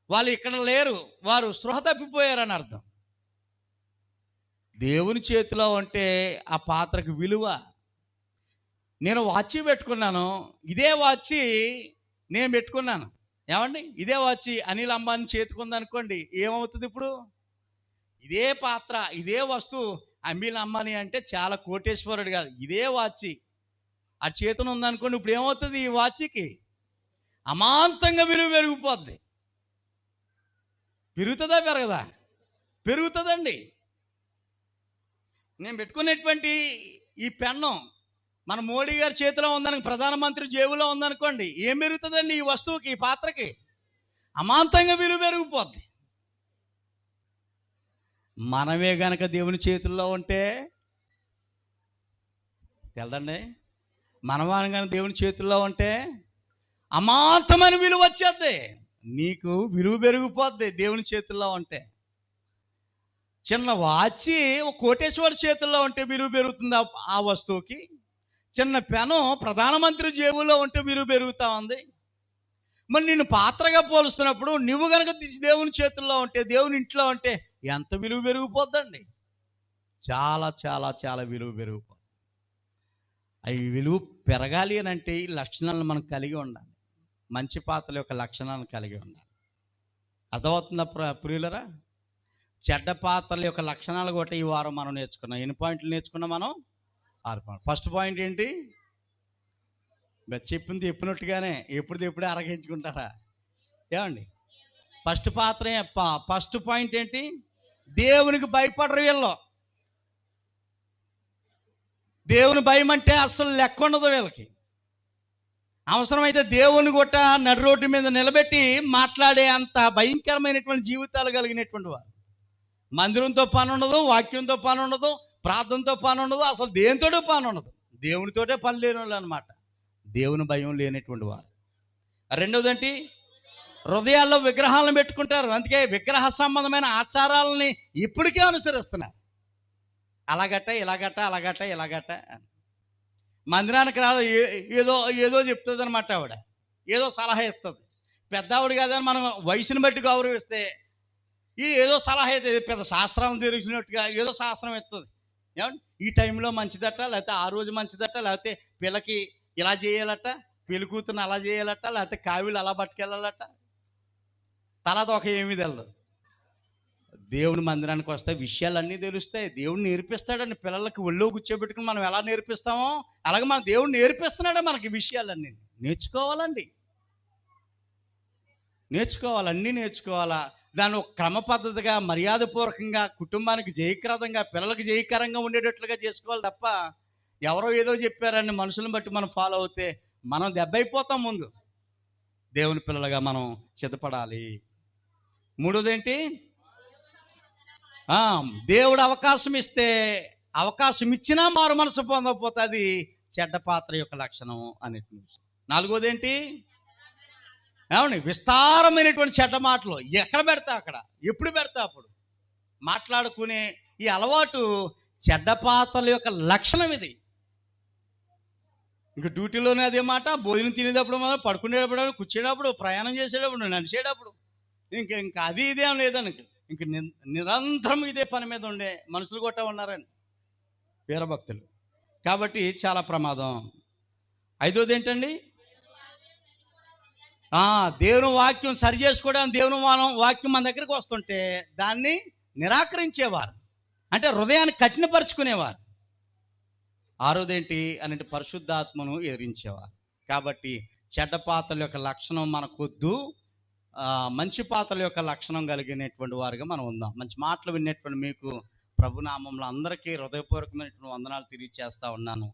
వాళ్ళు ఇక్కడ లేరు, వారు స్పృహ తప్పిపోయారని అర్థం. దేవుని చేతిలో ఉంటే ఆ పాత్రకు విలువ. నేను వాచి పెట్టుకున్నాను, ఇదే వాచి నేను పెట్టుకున్నాను. ఏమండి, ఇదే వాచి అనిల్ అంబానీ చేతుకుందనుకోండి, ఏమవుతుంది? ఇప్పుడు ఇదే పాత్ర, ఇదే వస్తువు అనిల్ అంబానీ అంటే చాలా కోటేశ్వరుడు కాదు, ఇదే వాచి ఆ చేతున ఉందనుకోండి, ఇప్పుడు ఏమవుతుంది? ఈ వాచికి అమాంతంగా విలువ పెరిగిపోద్ది. పెరుగుతుందా పెరగదా? పెరుగుతుందండి. నేను పెట్టుకునేటువంటి ఈ పెన్ను మన మోడీ గారి చేతిలో ఉందని, ప్రధానమంత్రి జేబులో ఉందనుకోండి, ఏం పెరుగుతుందండి? ఈ వస్తువుకి, ఈ పాత్రకి అమాంతంగా విలువ పెరిగిపోద్ది. మనమే గనక దేవుని చేతుల్లో ఉంటే తెలదండి, మనమే గనక దేవుని చేతుల్లో ఉంటే అమాంతమైన విలువ వచ్చేద్ది. నీకు విలువ పెరిగిపోద్ది దేవుని చేతుల్లో ఉంటే. చిన్న వాచి ఒక కోటేశ్వరి చేతుల్లో ఉంటే విలువ పెరుగుతుంది ఆ వస్తువుకి. చిన్న పెను ప్రధానమంత్రి జేబులో ఉంటే విలువ పెరుగుతూ ఉంది. మరి నిన్ను పాత్రగా పోలుస్తున్నప్పుడు నువ్వు కనుక దేవుని చేతుల్లో ఉంటే, దేవుని ఇంట్లో ఉంటే ఎంత విలువ పెరిగిపోద్దండి? చాలా చాలా చాలా విలువ పెరిగిపోద్ది. అవి విలువ పెరగాలి అని అంటే ఈ లక్షణాలను మనం కలిగి ఉండాలి. మంచి పాత్రల యొక్క లక్షణాలను కలిగి ఉండాలి. అర్థమవుతుందా ప్రియులరా? చెడ్డ పాత్రల యొక్క లక్షణాలు కూడా ఈ వారం మనం నేర్చుకున్నాం. ఎన్ని పాయింట్లు నేర్చుకున్నాం మనం? 6 పాయింట్లు. ఫస్ట్ పాయింట్ ఏంటి? చెప్పింది చెప్పినట్టుగానే ఎప్పుడే అరగించుకుంటారా ఏమండి? ఫస్ట్ పాయింట్ ఏంటి? దేవునికి భయపడరు వీళ్ళు. దేవుని భయం అంటే అసలు లెక్క ఉండదు వీళ్ళకి. అవసరమైతే దేవుని గొట్ట నడి రోడ్డు మీద నిలబెట్టి మాట్లాడే అంత భయంకరమైనటువంటి జీవితాలు కలిగినటువంటి వారు. మందిరంతో పని ఉండదు, వాక్యంతో పని ఉండదు, ప్రార్థనతో పని ఉండదు, అసలు దేనితోటో పని ఉండదు. దేవునితోటే పని లేని వాళ్ళు అనమాట. దేవుని భయం లేనటువంటి వారు. రెండవది ఏంటి? హృదయాల్లో విగ్రహాలను పెట్టుకుంటారు. అందుకే విగ్రహ సంబంధమైన ఆచారాలని ఇప్పటికే అనుసరిస్తున్నారు. అలాగట్ట ఇలాగట్ట మందిరానికి రాదు, ఏదో చెప్తుంది అనమాట. ఆవిడ ఏదో సలహా ఇస్తుంది. పెద్ద ఆవిడ కాదని మనం వయసుని బట్టి గౌరవిస్తే ఏదో సలహా అయితే పెద్ద శాస్త్రం తెలిసినట్టుగా ఏదో శాస్త్రం ఇస్తుంది. ఏమంటే ఈ టైంలో మంచిదట, లేకపోతే ఆ రోజు మంచిదట, లేకపోతే పిల్లకి ఇలా చేయాలట, పెళ్లి కూతురుని అలా చేయాలట, లేకపోతే కావిలు అలా పట్టుకెళ్ళాలట. తలదొక ఏమీ తెలదు. దేవుని మందిరానికి వస్తే విషయాలన్నీ తెలుస్తాయి. దేవుడు నేర్పిస్తాడండి. పిల్లలకి ఒళ్ళో కూర్చోబెట్టుకుని మనం ఎలా నేర్పిస్తామో అలాగే మన దేవుడు నేర్పిస్తున్నాడు మనకి విషయాలన్నీ. నేర్చుకోవాలండి, అన్నీ నేర్చుకోవాలా. దాన్ని ఒక క్రమ పద్ధతిగా, మర్యాదపూర్వకంగా, కుటుంబానికి జయకరంగా, పిల్లలకి జయకరంగా ఉండేటట్లుగా చేసుకోవాలి తప్ప ఎవరో ఏదో చెప్పారని మనుషులను బట్టి మనం ఫాలో అవుతే మనం దెబ్బైపోతాం. ముందు దేవుని పిల్లలుగా మనం సిద్ధపడాలి. మూడోది ఏంటి? దేవుడు అవకాశం ఇచ్చినా మారు మనసు పొందకపోతే అది చెడ్డ పాత్ర యొక్క లక్షణం అనేది. నాలుగోది ఏంటి? ఏమండి? విస్తారమైనటువంటి చెడ్డ మాటలు ఎక్కడ పెడతా అక్కడ, ఎప్పుడు పెడతా అప్పుడు మాట్లాడుకునే ఈ అలవాటు చెడ్డ పాత్రల యొక్క లక్షణం ఇది. ఇంక డ్యూటీలోనే అదే మాట, భోజనం తినేటప్పుడు, మనం పడుకునేటప్పుడు, కూర్చేటప్పుడు, ప్రయాణం చేసేటప్పుడు, నడిచేటప్పుడు, ఇంకా అది ఇదేం లేదని ఇంక నిరంతరం ఇదే పని మీద ఉండే మనుషులు కూడా ఉన్నారండి, వీరభక్తులు. కాబట్టి చాలా ప్రమాదం. ఐదోది ఏంటండి? దేవుని వాక్యం సరి చేసుకోవడానికి దేవుని వాక్యం మన దగ్గరికి వస్తుంటే దాన్ని నిరాకరించేవారు, అంటే హృదయాన్ని కఠినపరుచుకునేవారు. ఆరోది ఏంటి అంటే పరిశుద్ధాత్మను ఎదిరించేవారు. కాబట్టి చెడ్డ పాత్రల యొక్క లక్షణం మనకొద్దు, మంచి పాత్రల యొక్క లక్షణం కలిగినటువంటి వారుగా మనం ఉందాం. మంచి మాటలు వినేటువంటి మీకు ప్రభునామంలో అందరికీ హృదయపూర్వకమైనటువంటి వందనాలు తెలియజేస్తా ఉన్నాను.